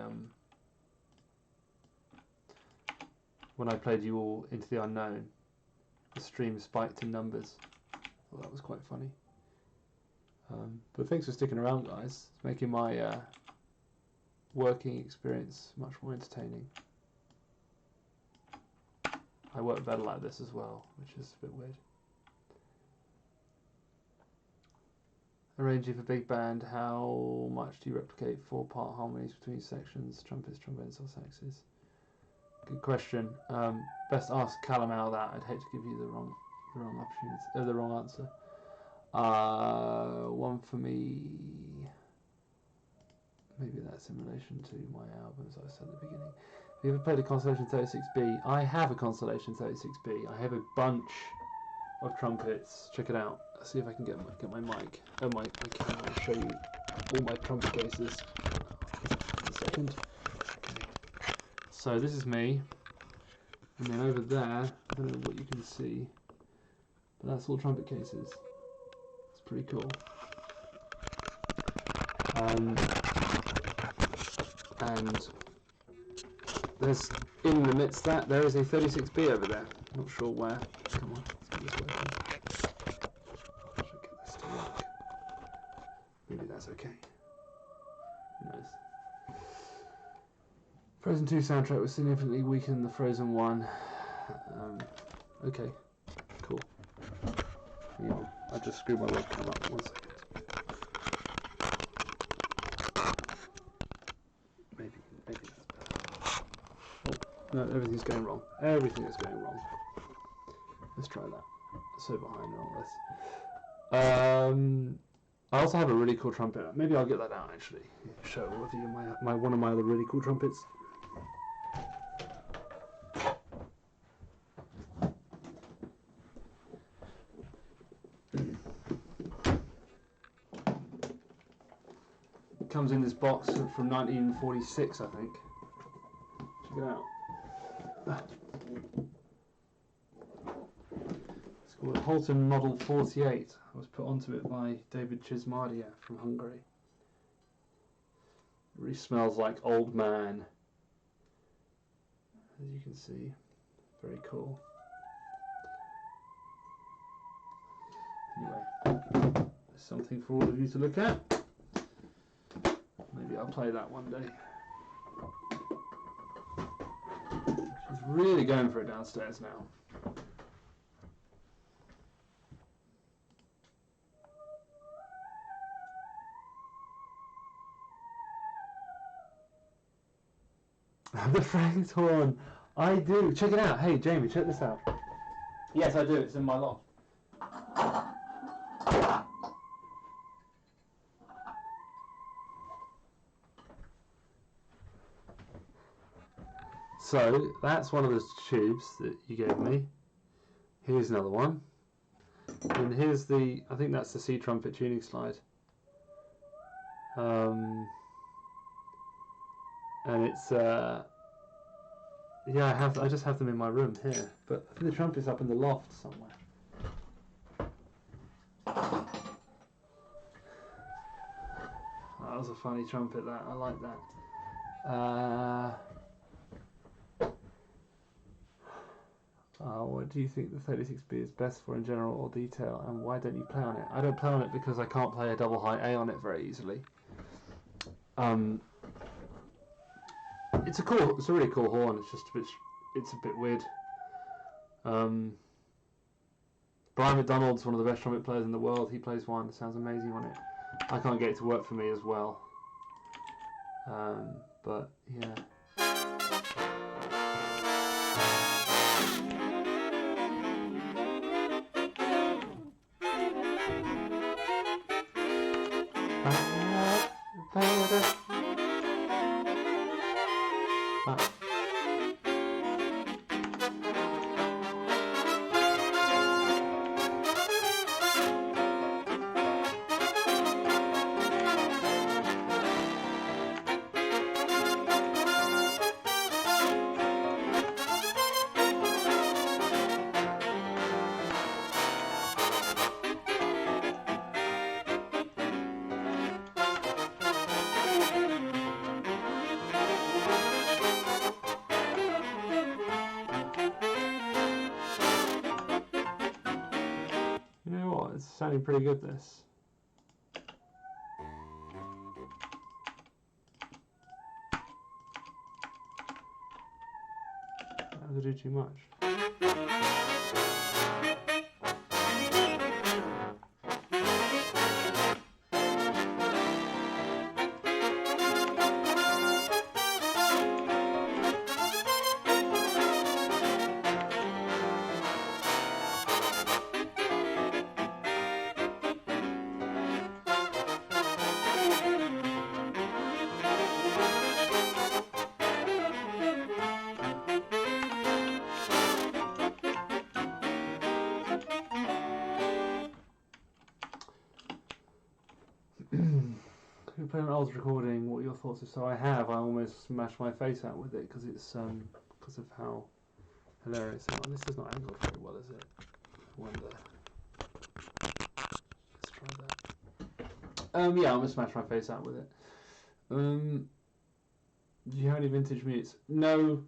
when I played you all Into the Unknown, the stream spiked in numbers. Well, that was quite funny. But thanks for sticking around, guys. It's making my working experience much more entertaining. I work better like this as well, which is a bit weird. Arranging for big band, how much do you replicate 4-part harmonies between sections, trumpets, trombones, or saxes? Good question. Best ask Callum Al that. I'd hate to give you the wrong opportunity, the wrong answer. One for me. Maybe that's in relation to my albums I said at the beginning. Have you ever played a Constellation 36B? I have a Constellation 36B. I have a bunch of trumpets. Check it out. Let's see if I can get my mic, my camera, and show you all my trumpet cases. A second. Okay. So this is me, and then over there, I don't know what you can see, but that's all trumpet cases. It's pretty cool. And there's, in the midst of that, there is a 36B over there. Not sure where. Come on, let's get this working. I should get this to work. Maybe that's okay. Who knows? Frozen 2 soundtrack was significantly weaker than the Frozen 1. Okay, cool. Hang on, I just screwed my webcam up. 1 second. Maybe that's better. Oh, no, everything's going wrong. Everything is going wrong. Let's try that. So behind on all this. I also have a really cool trumpet. Maybe I'll get that out actually. Show all of you one of my other really cool trumpets. It comes in this box from 1946, I think. Check it out. It's called Holton Model 48. I was put onto it by David Chismardia from Hungary. It really smells like old man. As you can see, very cool. Anyway, there's something for all of you to look at. Maybe I'll play that one day. She's really going for it downstairs now. The Frank's horn. I do. Check it out. Hey, Jamie, check this out. Yes, I do. It's in my loft. So, that's one of the tubes that you gave me. Here's another one. And here's the, I think that's the C trumpet tuning slide. And it's, yeah, I just have them in my room here. But I think the trumpet's up in the loft somewhere. That was a funny trumpet, that. I like that. What do you think the 36B is best for in general or detail, and why don't you play on it? I don't play on it because I can't play a double high A on it very easily. It's a really cool horn. It's just it's a bit weird. Brian McDonald's one of the best trumpet players in the world. He plays one. It sounds amazing on it. I can't get it to work for me as well. But yeah. It's sounding pretty good, this. That doesn't do too much. If you play an old recording, what are your thoughts? So I almost smashed my face out with it because it's because of how hilarious. Oh, this is not angled very well, is it? I wonder. Let's try that. Yeah, I almost smashed my face out with it. Do you have any vintage mutes? No.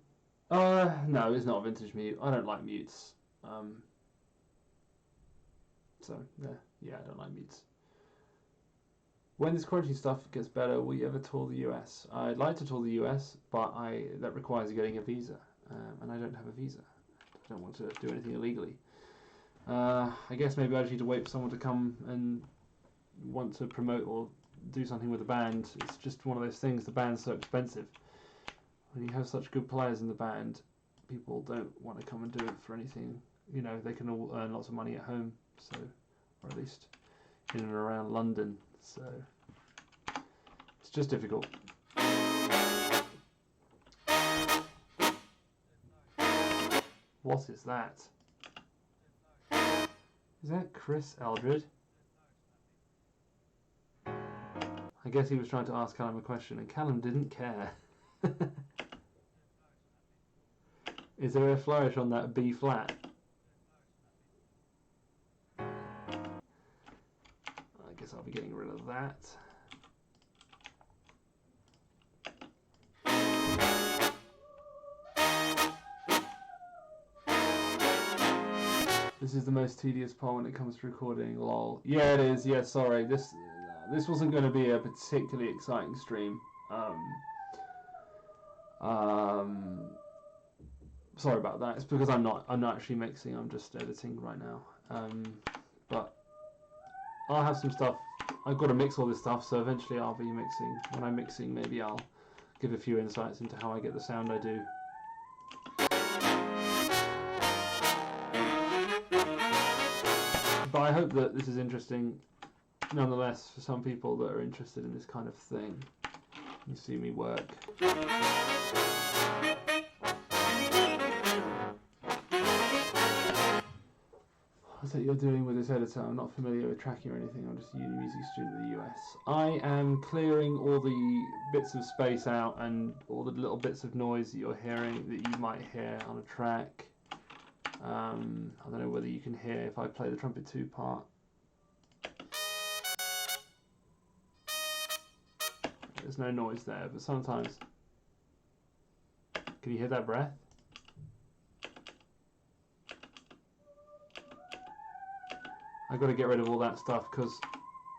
No, it's not a vintage mute. I don't like mutes. So yeah, I don't like mutes. When this quarantine stuff gets better, will you ever tour the US? I'd like to tour the US, but that requires getting a visa, and I don't have a visa. I don't want to do anything illegally. I guess maybe I just need to wait for someone to come and want to promote or do something with the band. It's just one of those things. The band's so expensive. When you have such good players in the band, people don't want to come and do it for anything. You know, they can all earn lots of money at home, so, or at least in and around London. So it's just difficult. What is that? Is that Chris Eldred? I guess he was trying to ask Callum a question and Callum didn't care. Is there a flourish on that B flat? I guess I'll be getting rid of that. This is the most tedious part when it comes to recording, lol. Yeah, it is. Yeah, sorry. This wasn't going to be a particularly exciting stream. Sorry about that. It's because I'm not actually mixing. I'm just editing right now. But I'll have some stuff. I've got to mix all this stuff, so eventually I'll be mixing. When I'm mixing, maybe I'll give a few insights into how I get the sound I do. But I hope that this is interesting, nonetheless, for some people that are interested in this kind of thing. You see me work. that you're doing with this editor. I'm not familiar with tracking or anything. I'm just a uni music student in the US. I am clearing all the bits of space out and all the little bits of noise that you're hearing that you might hear on a track. I don't know whether you can hear if I play the trumpet 2 part. There's no noise there, but sometimes... Can you hear that breath? I've got to get rid of all that stuff because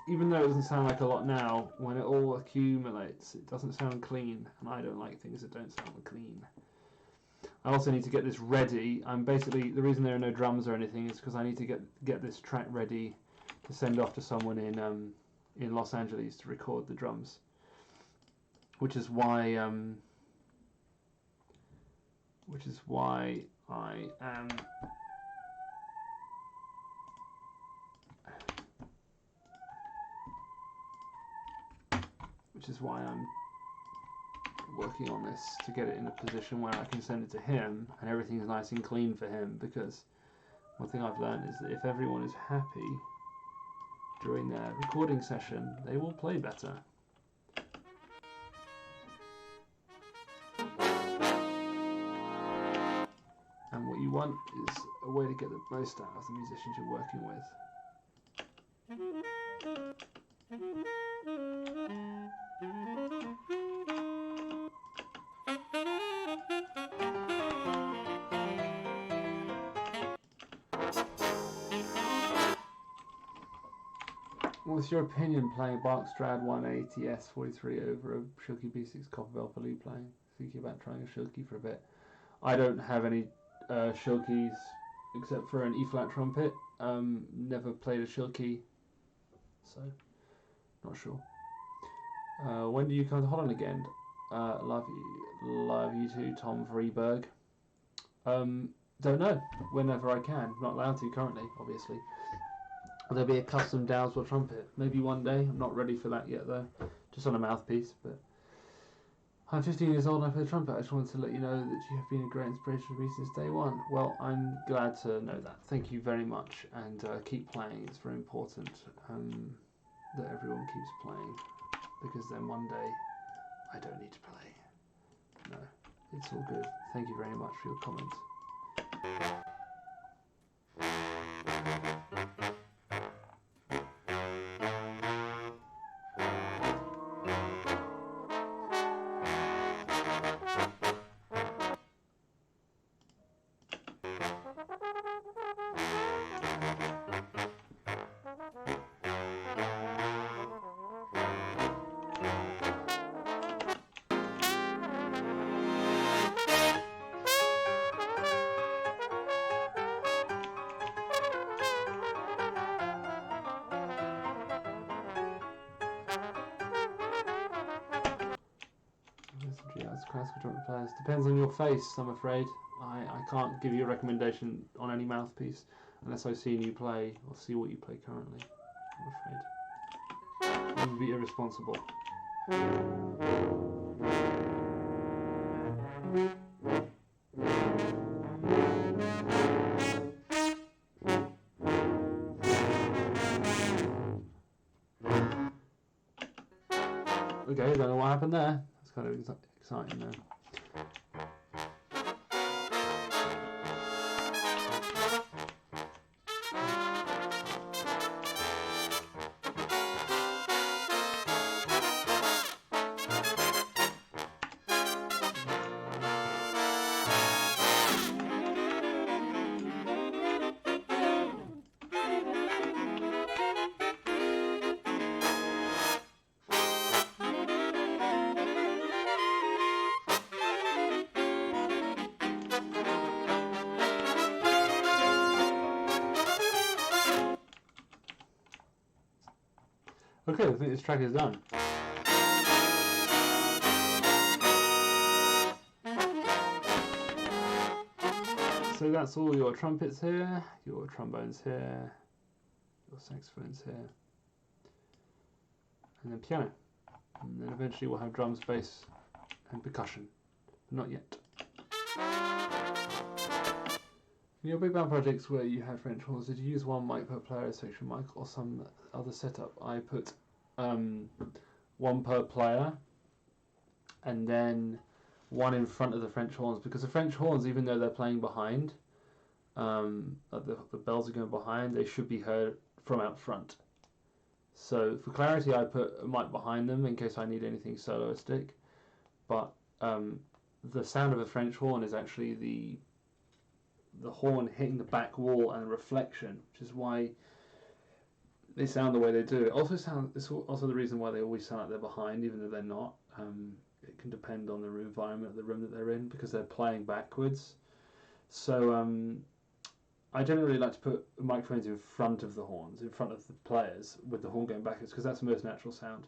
even though it doesn't sound like a lot now, when it all accumulates, it doesn't sound clean, and I don't like things that don't sound clean. I also need to get this ready. I'm basically, the reason there are no drums or anything is because I need to get this track ready to send off to someone in Los Angeles to record the drums, which is why I am which is why I'm working on this to get it in a position where I can send it to him and everything's nice and clean for him, because one thing I've learned is that if everyone is happy during their recording session, they will play better. And what you want is a way to get the most out of the musicians you're working with. What's your opinion playing Bach Strad 180 S43 over a Shilky B6 Copperbell Paloo playing? Thinking about trying a Shilky for a bit. I don't have any Shilkies except for an E-flat trumpet. Never played a Shilky, so not sure. When do you come to Holland again? Love you too, Tom Vreeberg. Don't know. Whenever I can. Not allowed to currently, obviously. There'll be a custom Dowswell trumpet. Maybe one day. I'm not ready for that yet though. Just on a mouthpiece. But I'm 15 years old and I play the trumpet. I just wanted to let you know that you have been a great inspiration for me since day one. Well, I'm glad to know that. Thank you very much. And keep playing. It's very important that everyone keeps playing. Because then one day I don't need to play. No, it's all good. Thank you very much for your comment. Classical trumpet players. Depends on your face, I'm afraid. I can't give you a recommendation on any mouthpiece unless I've seen you play or see what you play currently, I'm afraid. It would be irresponsible. Okay, I don't know what happened there. That's kind of exciting now. Okay, I think this track is done. So that's all your trumpets here, your trombones here, your saxophones here, and then piano. And then eventually we'll have drums, bass, and percussion. But not yet. In your big band projects where you had French horns, did you use one mic per player, section mic, or some other setup? I put one per player, and then one in front of the French horns, because the French horns, even though they're playing behind, the bells are going behind, they should be heard from out front. So for clarity, I put a mic behind them in case I need anything soloistic. But the sound of a French horn is actually the horn hitting the back wall and the reflection, which is why they sound the way they do. It's also the reason why they always sound like they're behind, even though they're not. It can depend on the environment of the room that they're in, because they're playing backwards. So I generally like to put microphones in front of the horns, in front of the players, with the horn going backwards, because that's the most natural sound.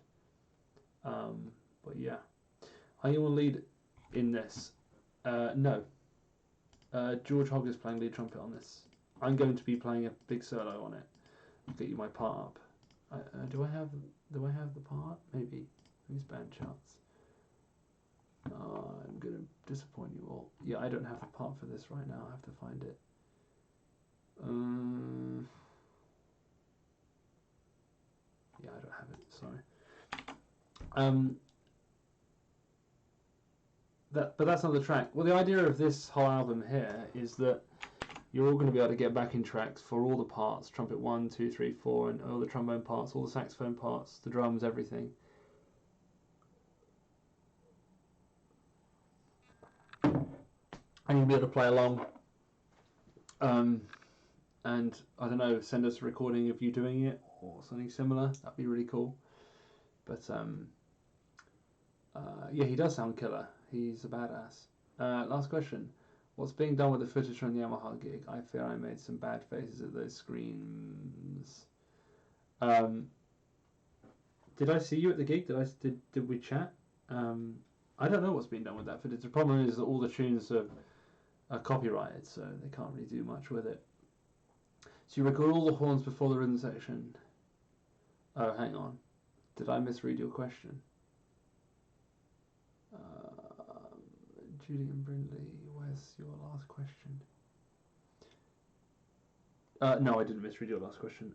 But yeah. Are you on lead in this? No. George Hogg is playing lead trumpet on this. I'm going to be playing a big solo on it. I'll get you my part up. Do I have the part? Maybe. Who's band charts? I'm going to disappoint you all. Yeah, I don't have the part for this right now. I have to find it. Yeah, I don't have it. Sorry. But that's not the track. Well, the idea of this whole album here is that you're all going to be able to get backing tracks for all the parts: trumpet 1, 2, 3, 4, and all the trombone parts, all the saxophone parts, the drums, everything. And you'll be able to play along. And I don't know, send us a recording of you doing it or something similar. That'd be really cool. But yeah, he does sound killer. He's a badass. Last question. What's being done with the footage from the Yamaha gig? I fear I made some bad faces at those screens. Did I see you at the gig? Did we chat? I don't know what's being done with that footage. The problem is that all the tunes are copyrighted, so they can't really do much with it. So you record all the horns before the rhythm section. Oh, hang on. Did I misread your question? Julian Brindley, where's your last question? No, I didn't misread your last question.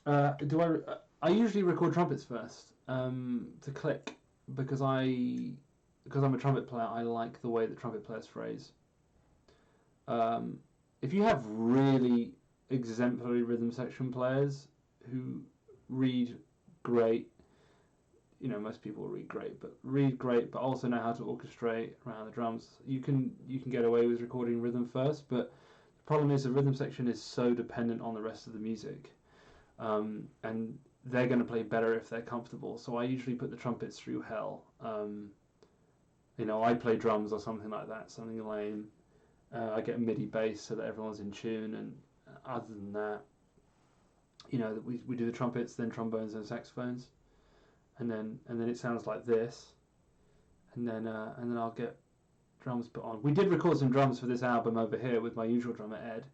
I usually record trumpets first to click, because I'm a trumpet player. I like the way that trumpet players phrase. If you have really exemplary rhythm section players who read great, most people read great, but also know how to orchestrate around the drums, you can get away with recording rhythm first. But the problem is the rhythm section is so dependent on the rest of the music, and they're going to play better if they're comfortable. So I usually put the trumpets through hell. I play drums or something like that, something lame. I get a MIDI bass so that everyone's in tune, and other than that, we do the trumpets, then trombones and saxophones, and then it sounds like this, and then I'll get drums put on. We did record some drums for this album over here with my usual drummer Ed.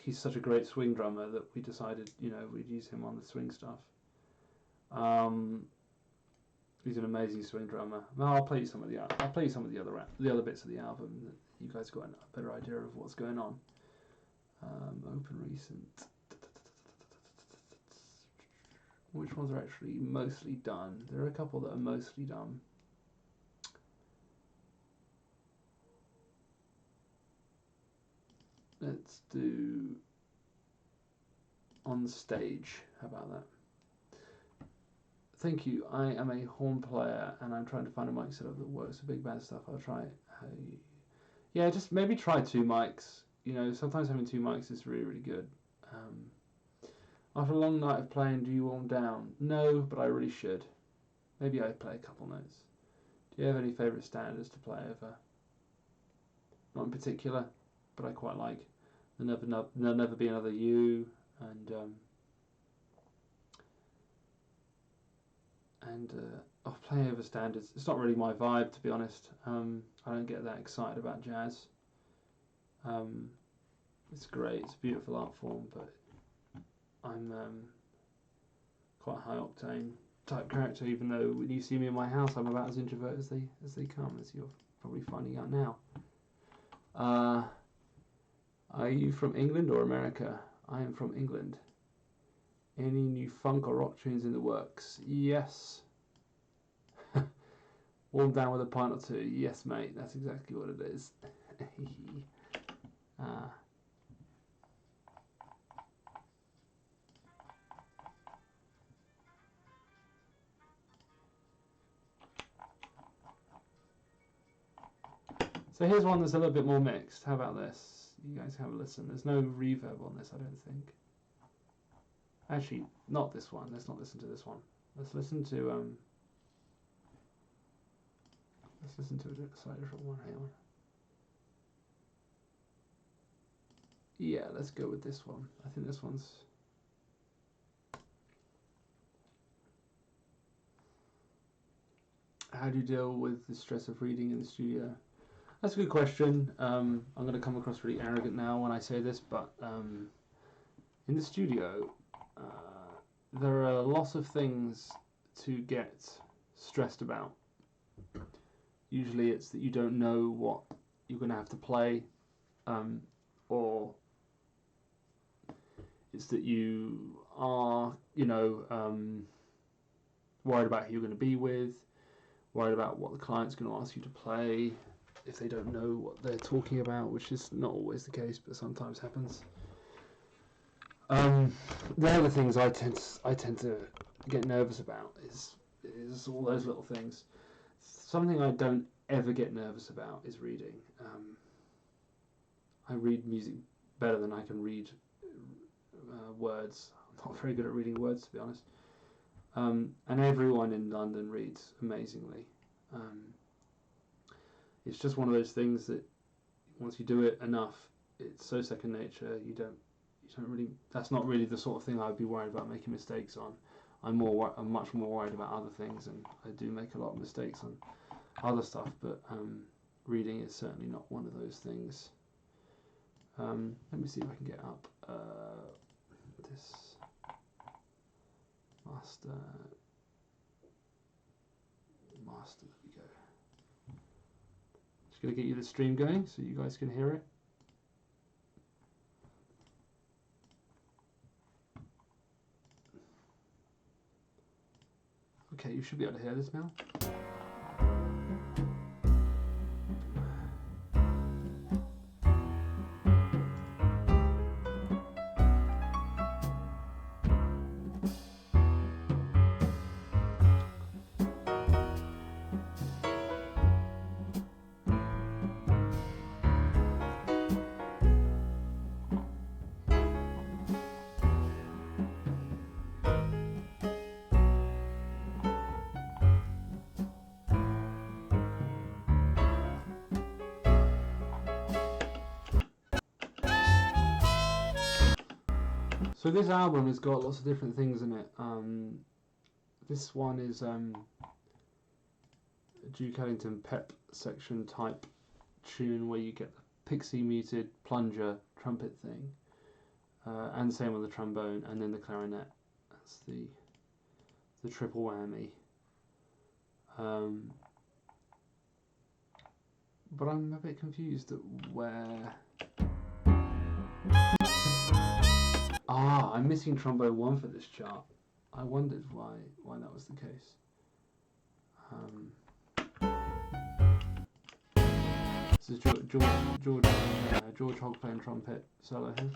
He's such a great swing drummer that we decided we'd use him on the swing stuff. He's an amazing swing drummer. No, I'll play you some of the other bits of the album that you guys got a better idea of what's going on. Open recent. Which ones are actually mostly done? There are a couple that are mostly done. Let's do on stage. How about that? Thank you. I am a horn player and I'm trying to find a mic setup that works for big band stuff. I'll try. Yeah, just maybe try 2 mics. Sometimes having 2 mics is really, really good. After a long night of playing, do you warm down? No, but I really should. Maybe I play a couple notes. Do you have any favourite standards to play over? Not in particular, but I quite like There'll Never Be Another You, and playing over standards. It's not really my vibe, to be honest. I don't get that excited about jazz. It's great. It's a beautiful art form, but I'm quite high octane. type character, even though when you see me in my house, I'm about as introvert as they come, as you're probably finding out now. Are you from England or America? I am from England. Any new funk or rock tunes in the works? Yes. Warm down with a pint or two. Yes, mate. That's exactly what it is. So here's one that's a little bit more mixed. How about this? You guys have a listen. There's no reverb on this, I don't think. Actually, not this one. Let's not listen to this one. Let's listen to a slightly different one. Hang on. Yeah, let's go with this one. I think this one's... How do you deal with the stress of reading in the studio? That's a good question. I'm going to come across really arrogant now when I say this, but in the studio, there are a lot of things to get stressed about. Usually it's that you don't know what you're going to have to play, or it's that you are, worried about who you're going to be with, worried about what the client's going to ask you to play, if they don't know what they're talking about, which is not always the case, but sometimes happens. The other things I tend to get nervous about is all those little things. Something I don't ever get nervous about is reading. I read music better than I can read words. I'm not very good at reading words, to be honest. And everyone in London reads amazingly. It's just one of those things that once you do it enough, it's so second nature. You don't really. That's not really the sort of thing I'd be worried about making mistakes on. I'm much more worried about other things, and I do make a lot of mistakes on other stuff. But reading is certainly not one of those things. Let me see if I can get up this master. There we go. Just going to get you the stream going so you guys can hear it. Okay, you should be able to hear this now. So this album has got lots of different things in it. This one is a Duke Ellington pep section type tune where you get the pixie muted plunger trumpet thing, and same with the trombone, and then the clarinet. That's the triple whammy. But I'm a bit confused at where. I'm missing trombone 1 for this chart. I wondered why that was the case. This is George Hogg playing trumpet solo here.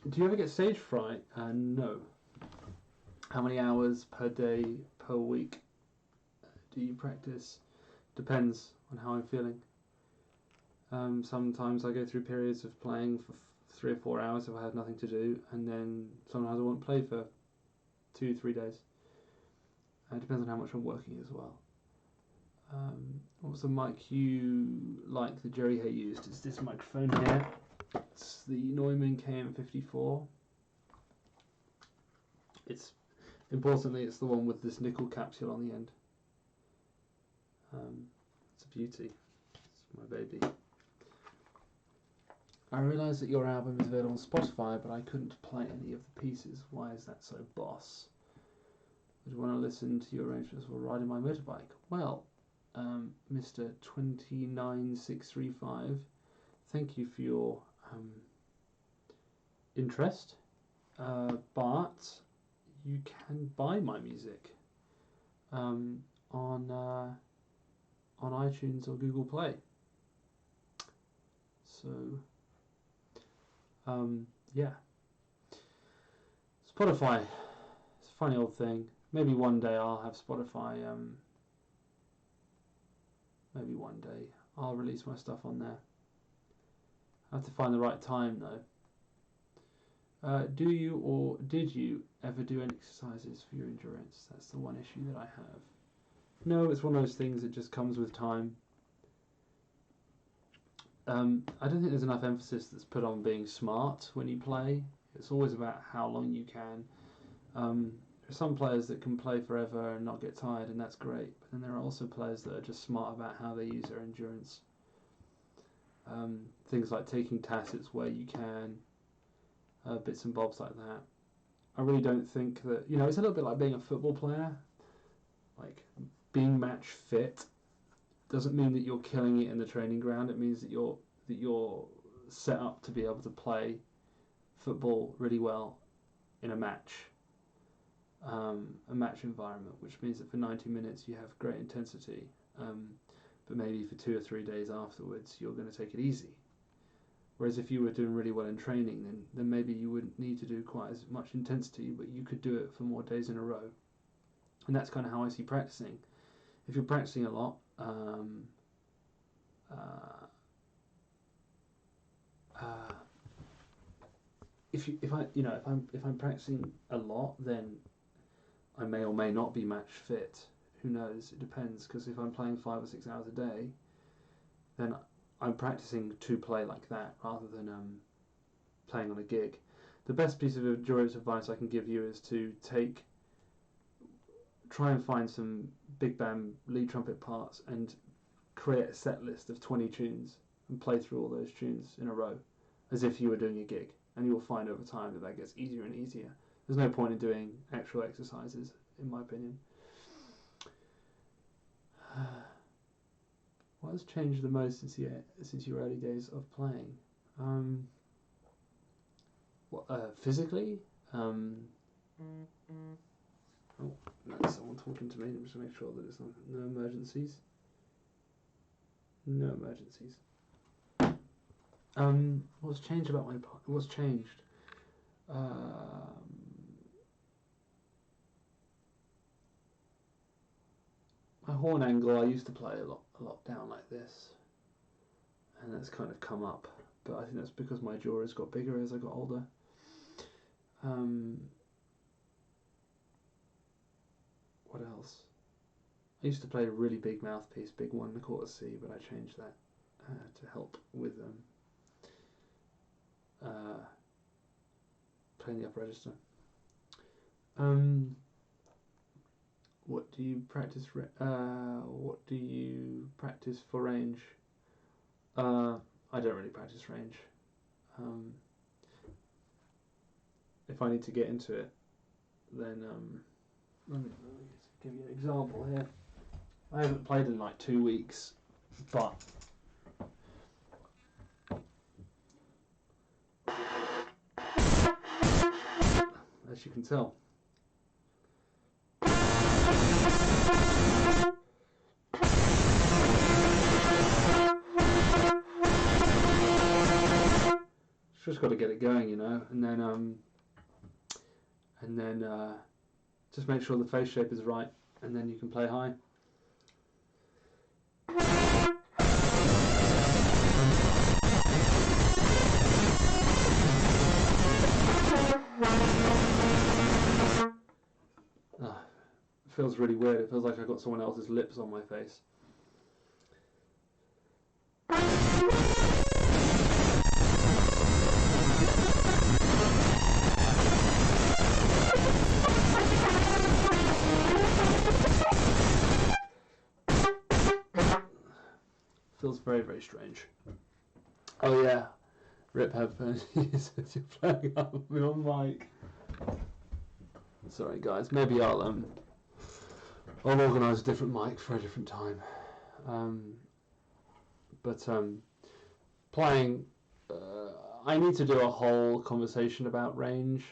Do you ever get stage fright? No. How many hours per day, per week do you practice? Depends on how I'm feeling. Sometimes I go through periods of playing for 3 or 4 hours if I have nothing to do, and then sometimes I won't play for 2-3 days. It depends on how much I'm working as well. What was the mic you like that Jerry Hay used? It's this microphone here. It's the Neumann KM54. Importantly, it's the one with this nickel capsule on the end. It's a beauty. It's my baby. I realise that your album is available on Spotify, but I couldn't play any of the pieces. Why is that so, boss? Would you want to listen to your arrangements while riding my motorbike? Well, Mr. 29635, thank you for your interest, but you can buy my music on iTunes or Google Play. So, yeah. Spotify, it's a funny old thing. Maybe one day I'll have Spotify. Maybe one day I'll release my stuff on there. I have to find the right time though. Do you or did you ever do any exercises for your endurance? That's the one issue that I have. No, it's one of those things that just comes with time. I don't think there's enough emphasis that's put on being smart when you play. It's always about how long you can. There are some players that can play forever and not get tired, and that's great. But then there are also players that are just smart about how they use their endurance. Things like taking tacits where you can, bits and bobs like that. I really don't think that, it's a little bit like being a football player. Like, being match fit doesn't mean that you're killing it in the training ground. It means that you're set up to be able to play football really well in a match environment, which means that for 90 minutes you have great intensity, but maybe for 2 or 3 days afterwards you're going to take it easy. Whereas if you were doing really well in training, then maybe you wouldn't need to do quite as much intensity, but you could do it for more days in a row. And that's kind of how I see practicing. If you're practicing a lot, if I'm practicing a lot, then I may or may not be match fit. Who knows? It depends. Because if I'm playing 5 or 6 hours a day, then I'm practicing to play like that rather than playing on a gig. The best piece of endurance advice I can give you is to try and find some big band lead trumpet parts and create a set list of 20 tunes and play through all those tunes in a row as if you were doing a gig, and you will find over time that gets easier and easier. There's no point in doing actual exercises, in my opinion. What has changed the most since your early days of playing? Physically? Oh, that's someone talking to me. Just to make sure that it's no emergencies. No emergencies. What's changed about my part? What's changed? My horn angle, I used to play a lot down like this, and that's kind of come up, but I think that's because my jaw has got bigger as I got older. What else? I used to play a really big mouthpiece, big 1 1/4 C, but I changed that to help with playing the upper register. What do you practice? What do you practice for range? I don't really practice range. If I need to get into it, then let me give you an example here. I haven't played in like 2 weeks, but as you can tell, just got to get it going, and then just make sure the face shape is right, and then you can play high. feels really weird. It feels like I got someone else's lips on my face. Feels very, very strange. Oh yeah, rip headphones. You're playing up me on mic. Sorry guys, maybe I'll organise a different mic for a different time. Playing, I need to do a whole conversation about range.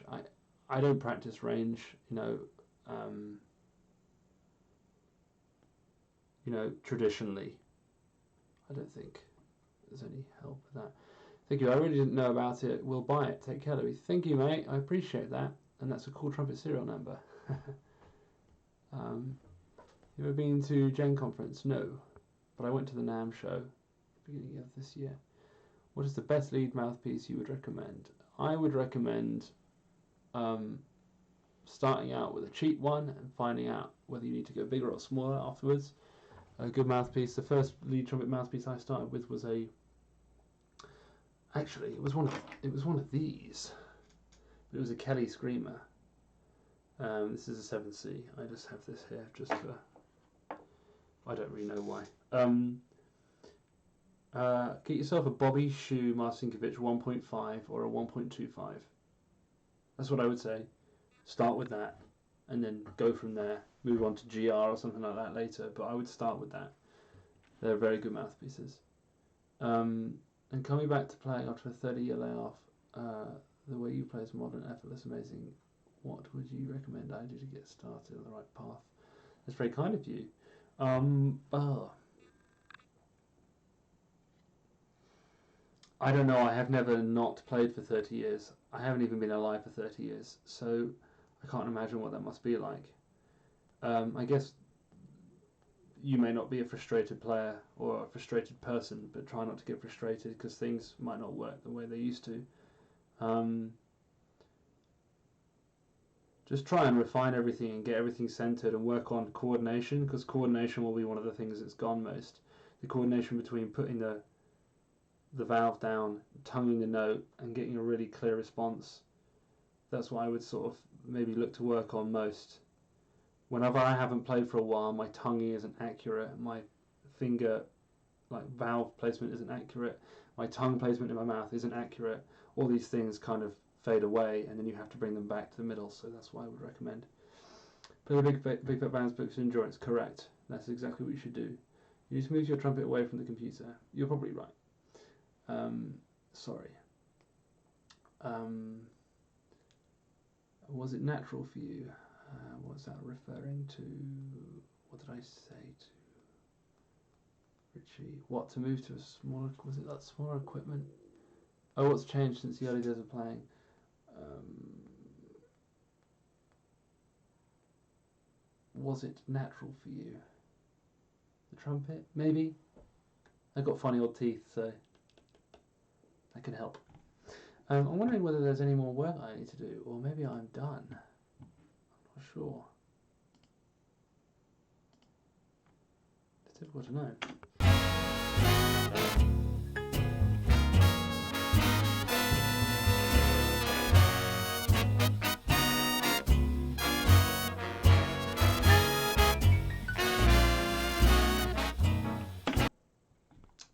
I don't practice range, traditionally. I don't think there's any help with that. Thank you. I really didn't know about it. We'll buy it. Take care, Louis. Thank you, mate. I appreciate that. And that's a cool trumpet serial number. You ever been to Gen Conference? No. But I went to the NAMM show beginning of this year. What is the best lead mouthpiece you would recommend? I would recommend starting out with a cheap one and finding out whether you need to go bigger or smaller afterwards. A good mouthpiece. The first lead trumpet mouthpiece I started with was actually it was one of these. It was a Kelly Screamer. This is a 7C. I just have this here just for, I don't really know why. Get yourself a Bobby Shoe Marcinkiewicz 1.5 or a 1.25. That's what I would say. Start with that and then go from there. Move on to GR or something like that later, but I would start with that. They're very good mouthpieces. And coming back to playing after a 30-year layoff, the way you play is modern, effortless, amazing. What would you recommend I do to get started on the right path? That's very kind of you. I don't know. I have never not played for 30 years. I haven't even been alive for 30 years, so I can't imagine what that must be like. I guess you may not be a frustrated player or a frustrated person, but try not to get frustrated because things might not work the way they used to. Just try and refine everything and get everything centered and work on coordination, because coordination will be one of the things that's gone most. The coordination between putting the valve down, tonguing the note, and getting a really clear response. That's what I would sort of maybe look to work on most. Whenever I haven't played for a while, my tonguing isn't accurate, my finger, valve placement isn't accurate, my tongue placement in my mouth isn't accurate. All these things kind of fade away, and then you have to bring them back to the middle, so that's what I would recommend. Play the Big Fat Band's books of endurance, correct. That's exactly what you should do. You need to move your trumpet away from the computer. You're probably right. Sorry. Was it natural for you? What's that referring to? What did I say to Richie? What, to move to a smaller, was it that smaller equipment? Oh, what's changed since the early days of playing? Was it natural for you? The trumpet? Maybe? I got funny old teeth, so that can help. I'm wondering whether there's any more work I need to do, or maybe I'm done. I'm not sure. It's difficult to know.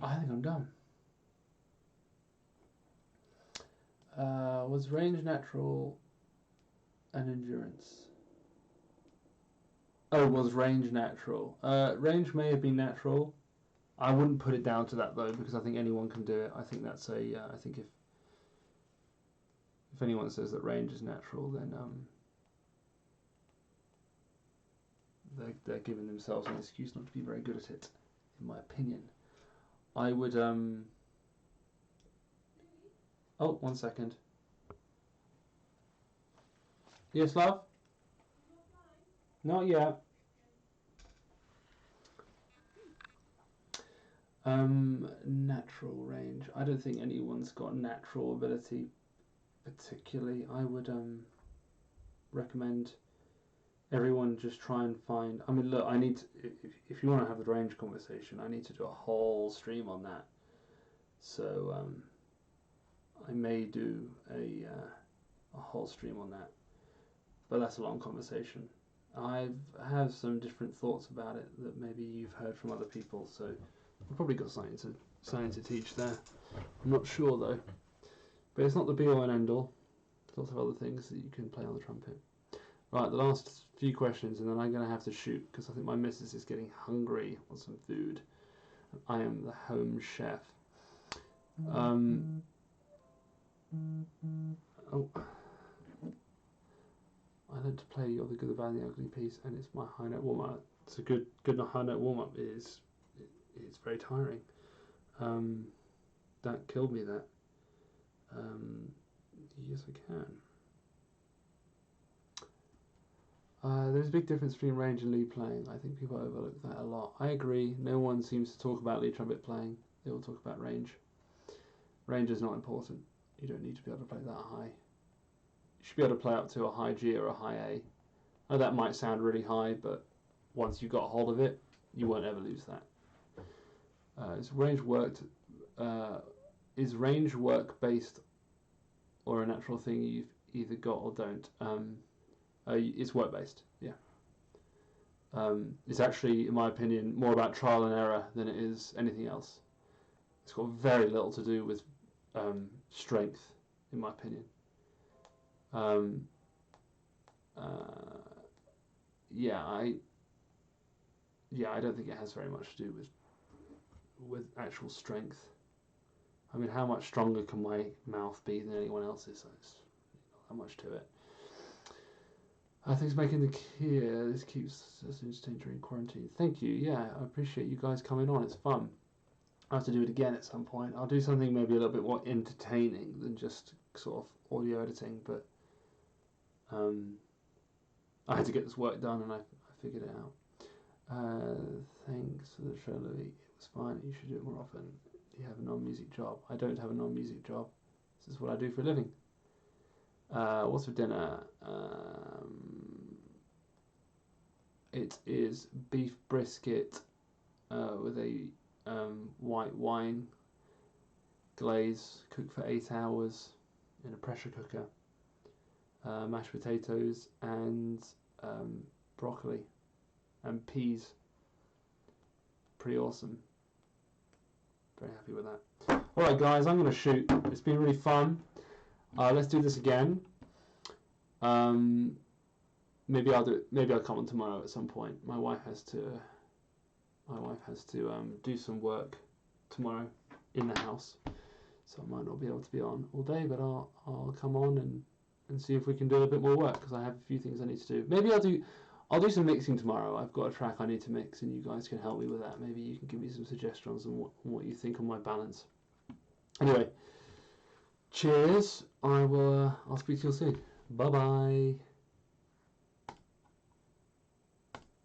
I think I'm done. Was range natural and endurance? Oh, was range natural? Range may have been natural. I wouldn't put it down to that though, because I think anyone can do it. I think that's I think if anyone says that range is natural, then they're giving themselves an excuse not to be very good at it, in my opinion. I would oh, 1 second. Yes, love? Not yet. Natural range. I don't think anyone's got natural ability particularly. I would recommend everyone just try and find. I mean, look, I need to, if you want to have the range conversation, I need to do a whole stream on that. So I may do a whole stream on that, but that's a long conversation. I have some different thoughts about it that maybe you've heard from other people, so I've probably got something to teach there. I'm not sure though, but it's not the be all and end all. There's lots of other things that you can play on the trumpet. Right, the last few questions, and then I'm going to have to shoot because I think my missus is getting hungry on some food. I am the home chef. Oh, I learned to play You're the Good, the Bad, and the Ugly piece, and it's my high note warm up. It's a good high note warm up. It's very tiring. That killed me. That. Yes, I can. There's a big difference between range and lead playing. I think people overlook that a lot. I agree. No one seems to talk about lead trumpet playing. They all talk about range. Range is not important. You don't need to be able to play that high. You should be able to play up to a high G or a high A. Now that might sound really high, but once you've got hold of it, you won't ever lose that. Is range work based or a natural thing you've either got or don't? It's work based, yeah. It's actually, in my opinion, more about trial and error than it is anything else. It's got very little to do with strength, in my opinion. I don't think it has very much to do with actual strength. I mean, how much stronger can my mouth be than anyone else's? There's not that much to it. Thanks for making the key. This keeps us entertained during quarantine. Thank you. Yeah, I appreciate you guys coming on. It's fun. I have to do it again at some point. I'll do something maybe a little bit more entertaining than just sort of audio editing, but I had to get this work done and I figured it out. Thanks for the show, Louis. It was fine. You should do it more often. You have a non-music job. I don't have a non-music job. This is what I do for a living. What's for dinner? It is beef brisket with a white wine glaze, cooked for 8 hours in a pressure cooker. Mashed potatoes and broccoli and peas. Pretty awesome. Very happy with that. Alright guys, I'm going to shoot. It's been really fun. Let's do this again. Maybe I'll do it. Maybe I'll come on tomorrow at some point. My wife has to do some work tomorrow in the house, so I might not be able to be on all day. But I'll come on and see if we can do a bit more work because I have a few things I need to do. Maybe I'll do some mixing tomorrow. I've got a track I need to mix, and you guys can help me with that. Maybe you can give me some suggestions on what you think on my balance. Anyway, cheers. I'll speak to you soon. Bye bye.